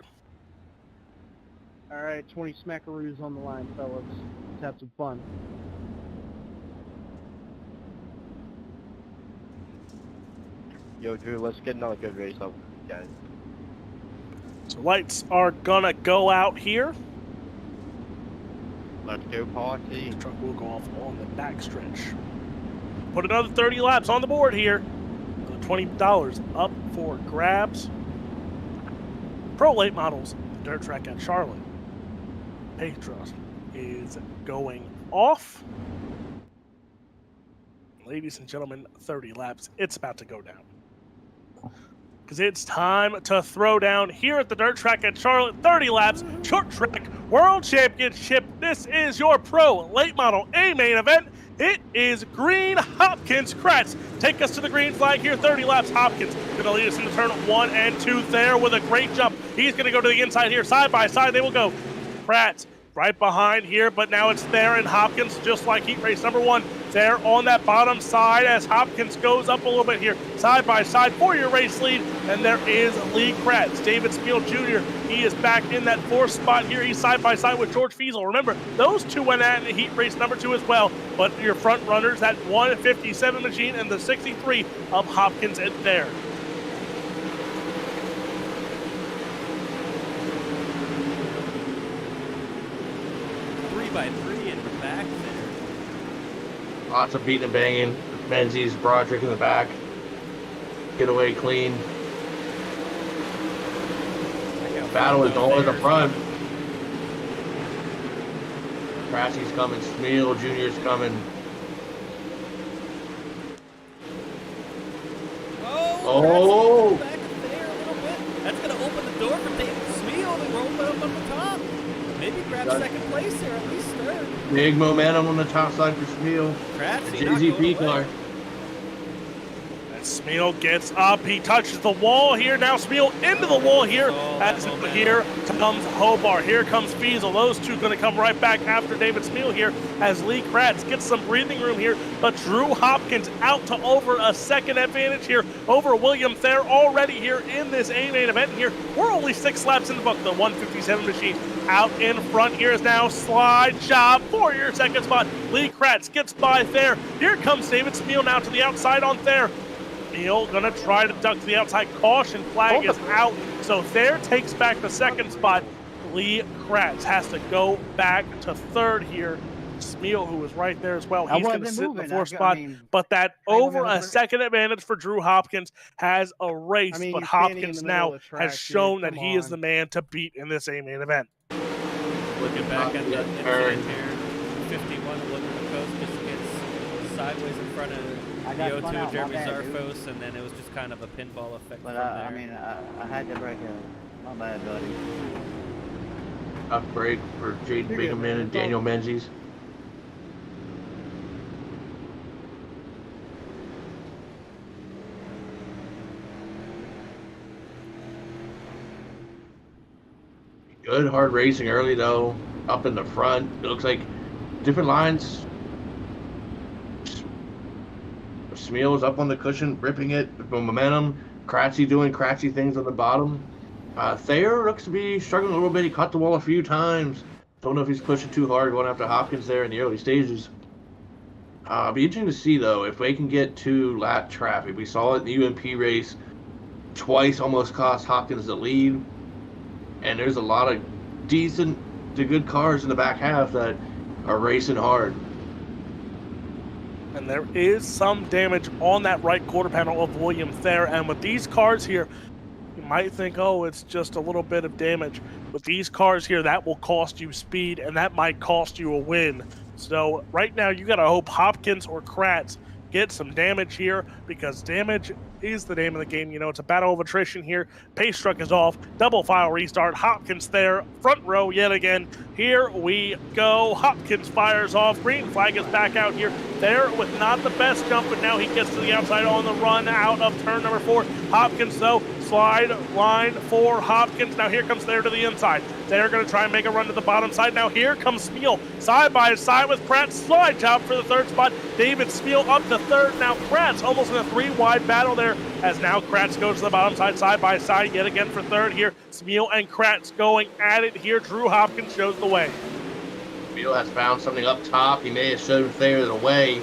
All right, 20 smackaroos on the line, fellas. Let's have some fun. Yo, Drew, let's get another good race up, guys. So lights are gonna go out here. Let's go party. The truck will go off on the backstretch. Put another 30 laps on the board here. Another $20 up for grabs. Pro late models, the dirt track at Charlotte. Petros is going off. Ladies and gentlemen, 30 laps. It's about to go down. Because it's time to throw down here at the dirt track at Charlotte. 30 laps, short track world championship. This is your pro late model A main event. It is Green Hopkins Kratz. Take us to the green flag here. 30 laps. Hopkins going to lead us into turn 1 and 2 there with a great jump. He's going to go to the inside here. Side by side, they will go. Kratz right behind here, but now it's Thayer and Hopkins, just like heat race number 1. Thayer on that bottom side as Hopkins goes up a little bit here, side by side for your race lead. And there is Lee Kratz. David Smeal Jr., he is back in that 4th spot here. He's side by side with George Fiesel. Remember, those two went at in heat race number 2 as well, but your front runners, that 157 machine and the 63 of Hopkins and Thayer. By 3 in the back there. Lots of beating and banging. Menzies, Broderick in the back. Get away clean. Battle is all in the front. Crassy's coming. Smeal Jr.'s coming. Oh! Back there a little bit. That's going to open the door for David Smeal to roll it up on the top. Maybe grab second place here, at least third. Big momentum on the top side for Smeal. Cratsy, the JZP car. And Smeal gets up. He touches the wall here. Now Smeal into the wall here. As here comes Hobart. Here comes Fiesel. Those two going to come right back after David Smeal here as Lee Kratz gets some breathing room here. But Drew Hopkins out to over a second advantage here over William Thayer already here in this A-main event here. We're only 6 laps in the book. The 157 machine out in front here is now slide job for your second spot. Lee Kratz gets by Thayer. Here comes David Smeal now to the outside on Thayer. Smeal gonna try to duck to the outside. Caution flag is out. So Thayer takes back the second spot. Lee Kratz has to go back to third here. Smeal, who was right there as well, he's going to sit in the fourth spot. But that over a second advantage for Drew Hopkins has erased. But Hopkins now has shown that he is the man to beat in this A-main event. Looking back at the incident here, 51 looking at the coast just gets sideways in front of the O2 Jeremy Zarfos, and then it was just kind of a pinball effect from there. I mean, I had to break it. My bad, buddy. Tough break for Jaden Bingaman and Daniel Menzies. Good hard racing early though, up in the front. It looks like different lines. Smeal is up on the cushion, ripping it with momentum. Kratzy doing Kratzy things on the bottom. Thayer looks to be struggling a little bit. He caught the wall a few times. Don't know if he's pushing too hard going after Hopkins there in the early stages. Be interesting to see though if they can get to lap traffic. We saw it in the UMP race. Twice almost cost Hopkins the lead. And there's a lot of decent to good cars in the back half that are racing hard. And there is some damage on that right quarter panel of William Thayer. And with these cars here, you might think, oh, it's just a little bit of damage. With these cars here, that will cost you speed, and that might cost you a win. So right now, you got to hope Hopkins or Kratz get some damage here, because damage is the name of the game. You know, it's a battle of attrition here. Pace truck is off. Double file restart. Hopkins there. Front row yet again. Here we go. Hopkins fires off. Green flag is back out here. There with not the best jump, but now he gets to the outside on the run out of turn number 4. Hopkins, though, slide line for Hopkins. Now here comes Thayer to the inside. They're going to try and make a run to the bottom side. Now here comes Smeal side by side with Kratz. Slide job for the third spot. David Smeal up to third. Now Kratz almost in a 3-wide battle there, as now Kratz goes to the bottom side by side yet again for third here. Smeal and Kratz going at it here. Drew Hopkins shows the way. Smeal has found something up top. He may have showed Thayer the way.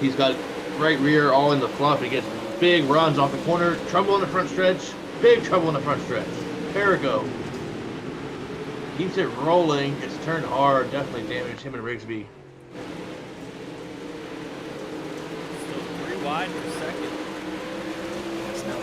He's got right rear all in the fluff. He gets big runs off the corner. Trouble in the front stretch. Big trouble in the front stretch. Perigo keeps it rolling. It's turned hard. Definitely damaged him and Rigsby. Still 3 wide for second.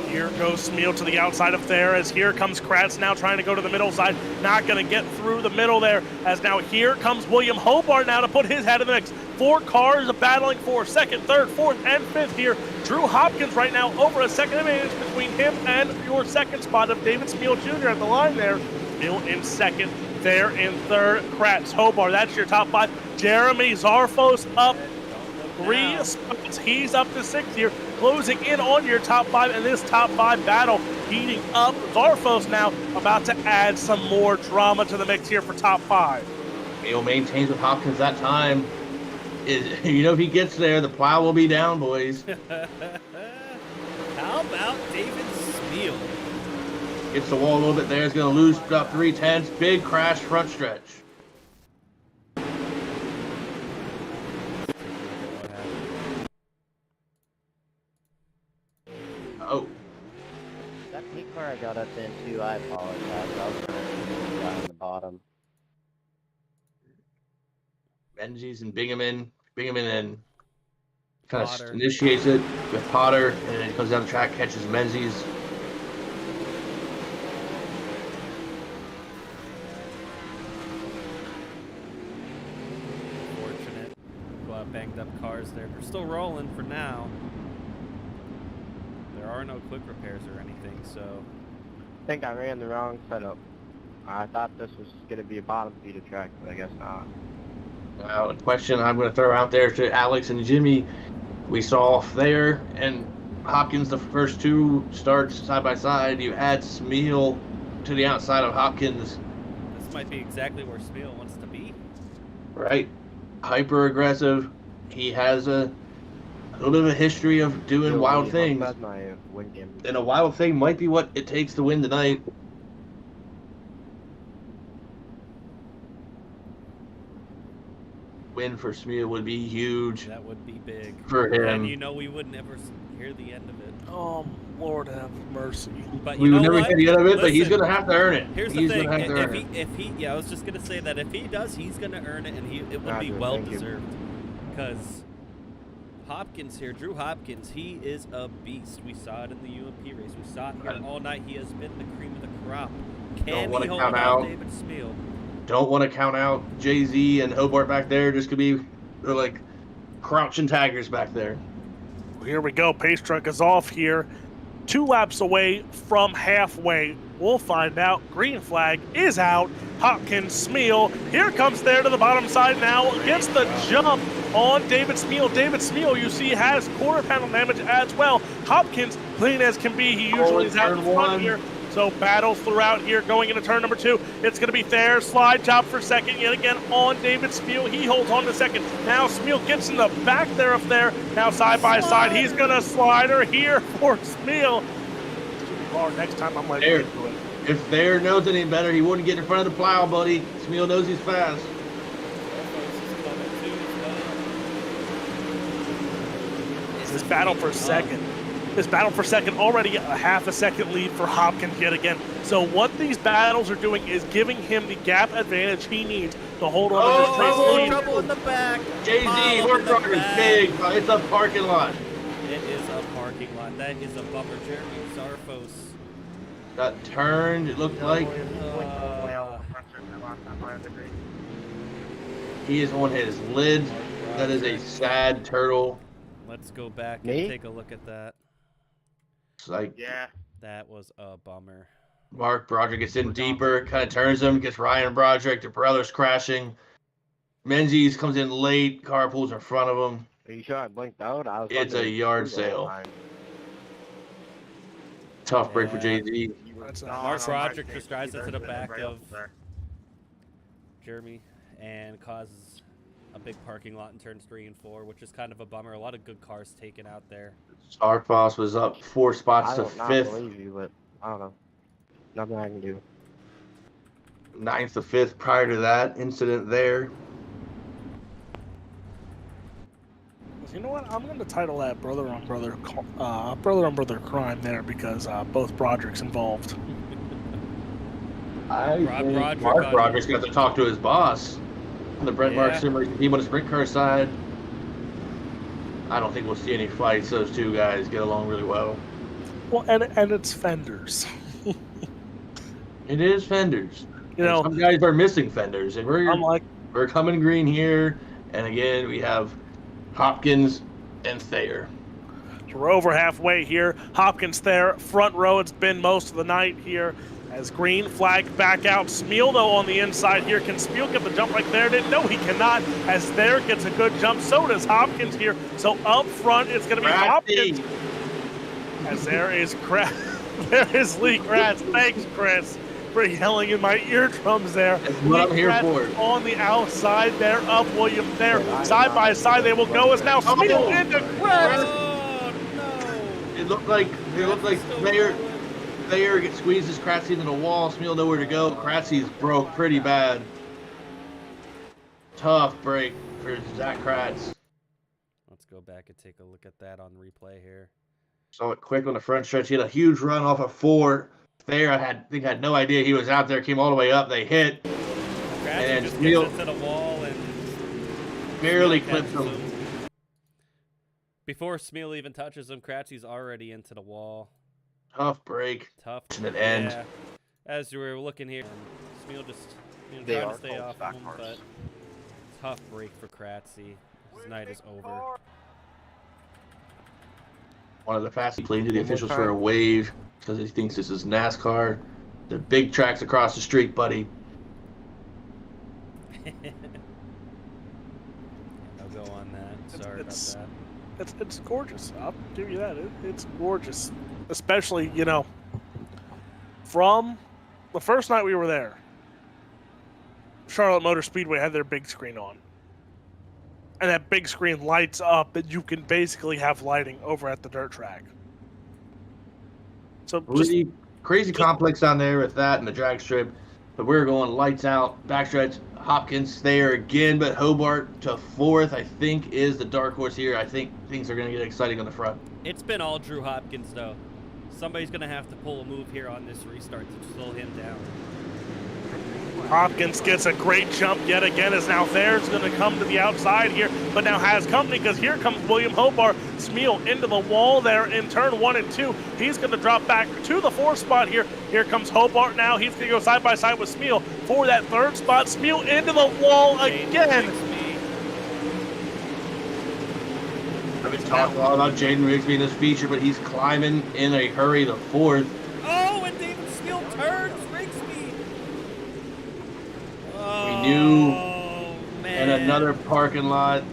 Here goes Smeal to the outside of Thayer, as here comes Kratz now trying to go to the middle side. Not going to get through the middle there, as now here comes William Hobart now to put his head in the mix. 4 cars battling for second, third, fourth, and fifth here. Drew Hopkins right now over a second advantage between him and your second spot of David Smeal Jr. at the line there. Smeal in second, Thayer in third, Kratz, Hobart, that's your top 5. Jeremy Zarfos up 3 spots. He's up to 6th here, closing in on your top 5, and this top 5 battle heating up. Zarfos now about to add some more drama to the mix here for top 5. Smeal maintains with Hopkins that time. You know, if he gets there, the plow will be down, boys. How about David Smeal? Gets the wall a little bit there. He's going to lose about 3/10. Big crash front stretch. Oh. That peak car I got up into, I apologize. I was going to down in the bottom. Menzies and Bingaman and Kind Potter. of initiates it with Potter, and then comes down the track, catches Menzies. Fortunate. A lot of banged up cars there. They're still rolling for now. There are no quick repairs or anything, so. I think I ran the wrong setup. I thought this was going to be a bottom feeder track, but I guess not. Now, the question I'm going to throw out there to Alex and Jimmy, we saw Thayer and Hopkins the first two starts side by side. You add Smeal to the outside of Hopkins. This might be exactly where Spiel wants to be. Right? Hyper aggressive. He has a little bit of a history of doing wild things. And a wild thing might be what it takes to win tonight. Win for Smeal would be huge. That would be big. For him. And you know we would never hear the end of it. Oh, Lord have mercy. But We you would know never what? get the end of it, but he's Listen, going to have to earn it. Here's He's the thing. going to have to earn it. If he, yeah, I was just gonna say that if he does, he's gonna earn it, and it would be Roger, well thank you. deserved. Because Hopkins here, Drew Hopkins, he is a beast. We saw it in the UMP race. We saw it here all night. He has been the cream of the crop. Can wanna he hold count out out. David Smeal? Don't want to count out Jay-Z and Hobart back there. Just could be like crouching tigers back there. Here we go. Pace truck is off here. 2 laps away from halfway. We'll find out. Green flag is out. Hopkins, Smeal. Here comes there to the bottom side now. Gets the jump on David Smeal. David Smeal, you see, has quarter panel damage as well. Hopkins, clean as can be. He usually is out in turn front one. here. So battles throughout here going into turn number 2. It's going to be Thayer. Slide job for second yet again on David Smeal. He holds on to second. Now Smeal gets in the back there of there. Now side by side. He's going to slider here for Smeal. Next time I'm like, There. If Thayer knows any better, he wouldn't get in front of the plow, buddy. Smeal knows he's fast. This battle for second. This battle for second already a half a second lead for Hopkins yet again. So what these battles are doing is giving him the gap advantage he needs to hold on to this race lead. Trouble in the back. Jay-Z, Pile work in the progress back. big. It's a parking lot. It is a parking lot. That is a bummer. Jeremy Zarfos. Got turned, it looked like. He is on his lid. That is a sad turtle. Let's go back Me? and take a look at that. It's like Yeah. That was a bummer. Mark Broderick gets in deeper, kind of turns him, gets Ryan Broderick, the brothers crashing. Menzies comes in late, car pulls in front of him. Are you sure I blinked out? I was It's a wondering yard who's sale. online. Tough break for Jay-Z. Mark Roderick just drives into the back of Jeremy and causes a big parking lot in turns 3 and 4, which is kind of a bummer. A lot of good cars taken out there. Starfoss was up 4 spots I to don't not 5th, believe you, but I don't know. Nothing I can do. 9th to 5th prior to that incident there. You know what? I'm going to title that brother on brother crime there because both Broderick's involved. I Rob think Broderick Mark on- Broderick's got to talk to his boss. The Brent Mark Yeah. Sim Racing team on the sprint car side. I don't think we'll see any fights. Those two guys get along really well. Well, and it's fenders. It is fenders. You know, some guys are missing fenders, and we're coming green here. And again, we have Hopkins and Thayer. We're over halfway here. Hopkins there, front row. It's been most of the night here. As green flag back out. Smeal, though, on the inside here. Can Smeal get the jump like there? No, he cannot. As there gets a good jump. So does Hopkins here. So up front, it's going to be Hopkins. As there is there is Lee Kratz. Thanks, Chris, for yelling in my eardrums there. That's what I'm here Kratz for. on the outside there. Up Williams there. Side by side they will go. As now Smeal into Kratz. It looked like Thayer gets squeezes Kratzy into the wall. Smeal nowhere to go. Kratzy's broke pretty bad. Tough break for Zach Kratz. Let's go back and take a look at that on replay here. Saw it quick on the front stretch. He had a huge run off of 4. Thayer, I had no idea he was out there. Came all the way up. They hit. And Just Smeal gets into the wall and barely clipped him. Before Smeal even touches him, Kratzy's already into the wall. Tough break. Tough. At end. Yeah. As we were looking here, Smeal just They trying are to stay called off stock him, cars. but tough break for Kratzy. His night is over. One of the fastest playing to the One more officials for a time. wave because he thinks this is NASCAR. The big tracks across the street, buddy. I'll go on that. Sorry It's- about that. It's gorgeous. I'll give you that. It's gorgeous, especially from the first night we were there. Charlotte Motor Speedway had their big screen on, and that big screen lights up, and you can basically have lighting over at the dirt track. So just, Really crazy complex down there with that and the drag strip. But we're going lights out, backstretch. Hopkins there again, but Hobart to fourth, I think, is the dark horse here. I think things are going to get exciting on the front. It's been all Drew Hopkins, though. Somebody's going to have to pull a move here on this restart to slow him down. Hopkins gets a great jump yet again as now Thayer's going to come to the outside here, but now has company because here comes William Hobart. Smeal into the wall there in turn 1 and 2. He's going to drop back to the 4th spot here. Here comes Hobart now. He's going to go side by side with Smeal for that 3rd spot. Smeal into the wall again. I've been talking a lot about Jaden Rigsby in this feature, but he's climbing in a hurry to 4th. Oh, and David Smeal turns Rigsby. We knew man. in another parking lot.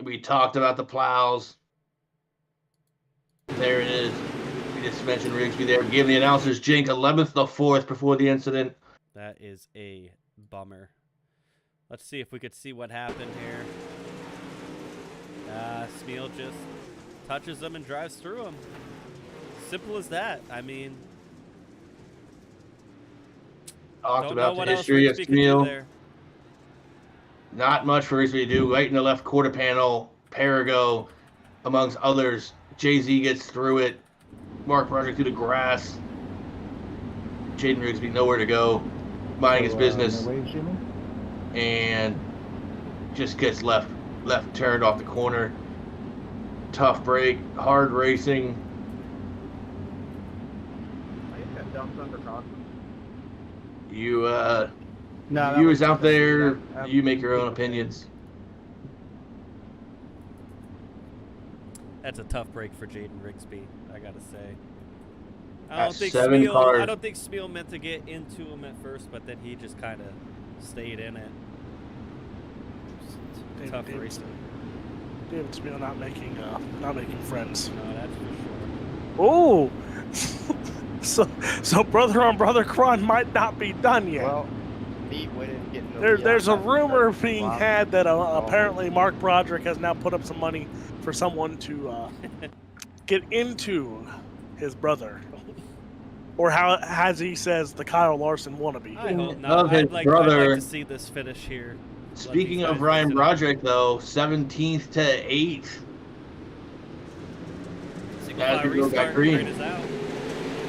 We talked about the plows. There it is. We just mentioned Rigsby there. Giving the announcers Jink 11th to 4th before the incident. That is a bummer. Let's see if we could see what happened here. Smeal just touches him and drives through him. Simple as that. I mean, Talked don't know about what the else history of Rigsby can do Smeal. there. Not much for Rigsby to do. Right in the left quarter panel, Perigo, amongst others. Jay-Z gets through it. Mark Broderick through the grass. Jaden Rigsby nowhere to go. Minding his business. And just gets left turned off the corner. Tough break. Hard racing. I think that dumped under Cochran. You, No, that viewers was- out there, that- you make your own opinions. That's a tough break for Jaden Rigsby, I gotta say. I That's don't think 7 Smeal. cars. I don't think Smeal meant to get into him at first, but then he just kind of stayed in it. Tough racing. David Smeal not making friends. No, that's for sure. Oh, so brother on brother crime might not be done yet. Well, Pete wouldn't get no There's a outside rumor the being block. had that apparently Mark Broderick has now put up some money for someone to get into his brother, or how, as he says, the Kyle Larson wannabe. I hope Of not. his I'd like brother. to see this finish here. Let Speaking these of guys Ryan race it out. Broderick, though, 17th to 8th. Single As file we go back restart, green. green is out.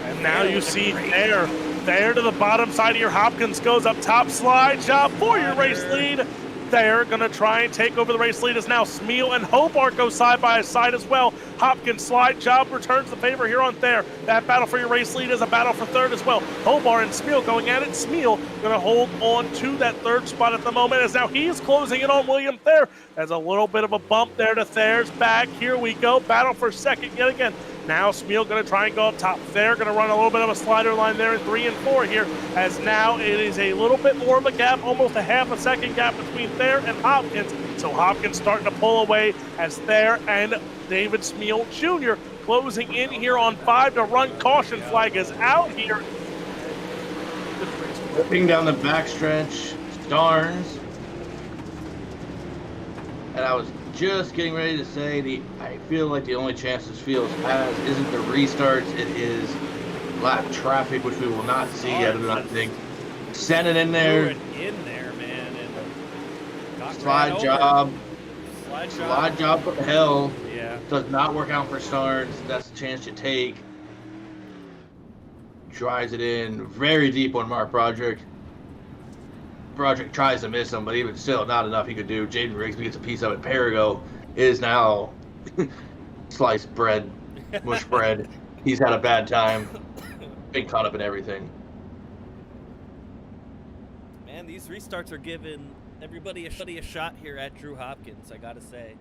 And now you see Thayer to the bottom side of your Hopkins goes up top, slide job for your race lead. Thayer gonna try and take over the race lead as now Smeal and Hobart go side by side as well. Hopkins slide job returns the favor here on Thayer. That battle for your race lead is a battle for 3rd as well. Hobart and Smeal going at it. Smeal gonna hold on to that 3rd spot at the moment as now he's closing in on William Thayer. There's a little bit of a bump there to Thayer's back. Here we go, battle for 2nd yet again. Now Smeal going to try and go up top. They're going to run a little bit of a slider line there in 3 and 4 here, as now it is a little bit more of a gap, almost a half a second gap between Thayer and Hopkins. So Hopkins starting to pull away as Thayer and David Smeal Jr. closing in here on 5 to run. Caution flag is out here. Whipping down the backstretch, Starnes. And I was just getting ready to say I feel like the only chance this field has isn't the restarts, it is lap traffic, which we will not see. I do not think. Send it in there. Threw it in there, man, and got Slide ran job. over. Slide job from hell. Yeah. Does not work out for Starnes. That's the chance you take. Drives it in very deep on Mark Broderick. Broderick tries to miss him, but even still, not enough he could do. Jaden Rigsby gets a piece of it. Perigo is now sliced bread, mush bread. He's had a bad time. Been caught up in everything. Man, these restarts are giving everybody a shot here at Drew Hopkins, I gotta say.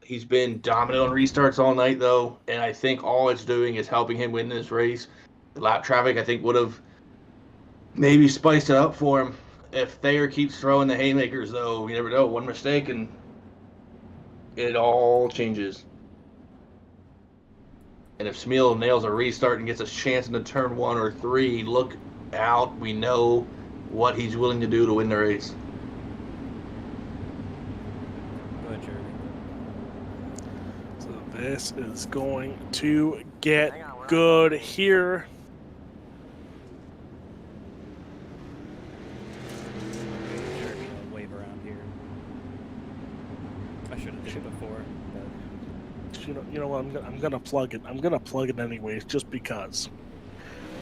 He's been dominant on restarts all night, though, and I think all it's doing is helping him win this race. The lap traffic, I think, would have maybe spiced it up for him. If Thayer keeps throwing the haymakers, though, you never know. One mistake and it all changes. And if Smeal nails a restart and gets a chance into turn 1 or 3, look out. We know what he's willing to do to win the race. Go ahead, Jeremy. So this is going to get good here. Jeremy will wave around here. I should have did it before. You know what? I'm gonna plug it. I'm gonna plug it anyways, just because.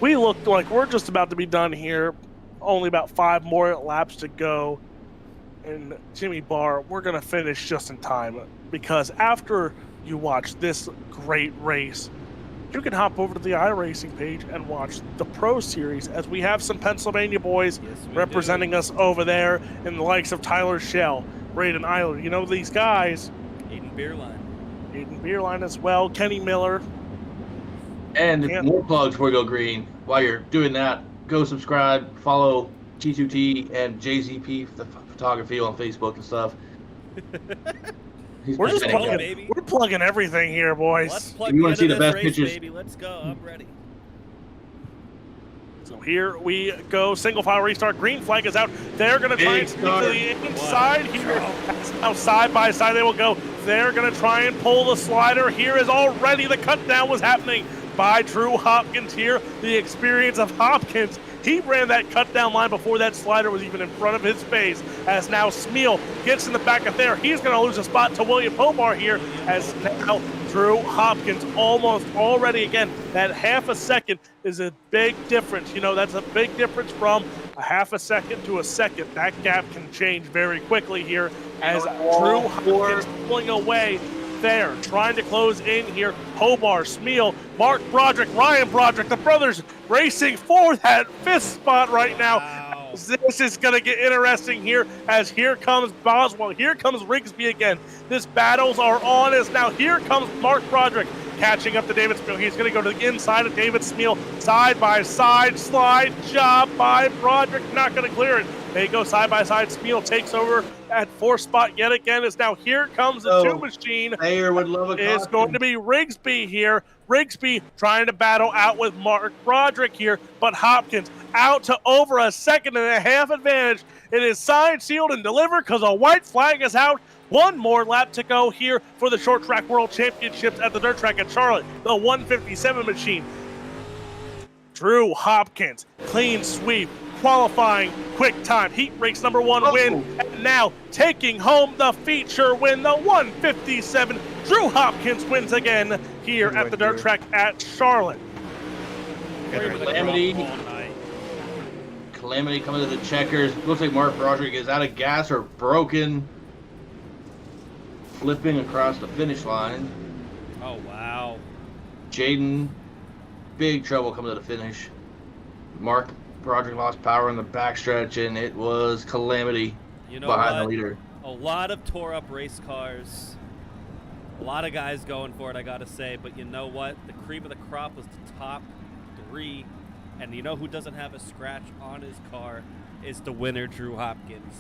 We look like we're just about to be done here. Only about 5 more laps to go. And Jimmy Barr, we're gonna finish just in time, because after you watch this great race, you can hop over to the iRacing page and watch the Pro Series, as we have some Pennsylvania boys representing us over there, in the likes of Tyler Shell, Braden Eiler. You know these guys. Aiden Beerline as well, Kenny Miller. And more plugs before we go green. While you're doing that, go subscribe, follow T2T and JZP the photography on Facebook and stuff. We're just plugging everything here, boys. Let's plug If you want to see the this best race, pictures, baby. Let's go. I'm ready. So here we go. Single file restart. Green flag is out. They're going to try and sneak to the inside here. Now side by side they will go. They're going to try and pull the slider. Here is already the cut down was happening by Drew Hopkins here. The experience of Hopkins. He ran that cut down line before that slider was even in front of his face, as now Smeal gets in the back of there. He's going to lose a spot to William Pomar here, as now Drew Hopkins almost already, again, that half a second is a big difference. You know, that's a big difference from a half a second to a second. That gap can change very quickly here, as Drew Hopkins pulling away there, trying to close in here. Hobart, Smeal, Mark Broderick, Ryan Broderick, the brothers racing for that 5th spot right now. Wow. This is going to get interesting here, as here comes Boswell, here comes Rigsby again. This battles are on, as now here comes Mark Broderick catching up to David Smeal. He's going to go to the inside of David Smeal, side by side slide job by Broderick, not going to clear it. They go side by side. Smeal takes over at 4th spot yet again, as now here comes the 2 machine. Thayer would love a It's going to be Rigsby here. Rigsby trying to battle out with Mark Broderick here, but Hopkins out to over a 1.5 seconds advantage. It is signed, sealed, and delivered, because a white flag is out. 1 more lap to go here for the Short Track World Championships at the dirt track at Charlotte, the 157 machine. Drew Hopkins, clean sweep, qualifying quick time, heat race number 1 win, and now taking home the feature win, the 157. Drew Hopkins wins again here at the dirt track at Charlotte. Calamity coming to the checkers. Looks like Mark Broderick is out of gas or broken. Flipping across the finish line. Oh, wow. Jaden, big trouble coming to the finish. Mark Broderick lost power in the backstretch, and it was Calamity behind the leader. A lot of tore up race cars. A lot of guys going for it, I gotta say. But you know what? The cream of the crop was the top 3. And you know who doesn't have a scratch on his car is the winner, Drew Hopkins.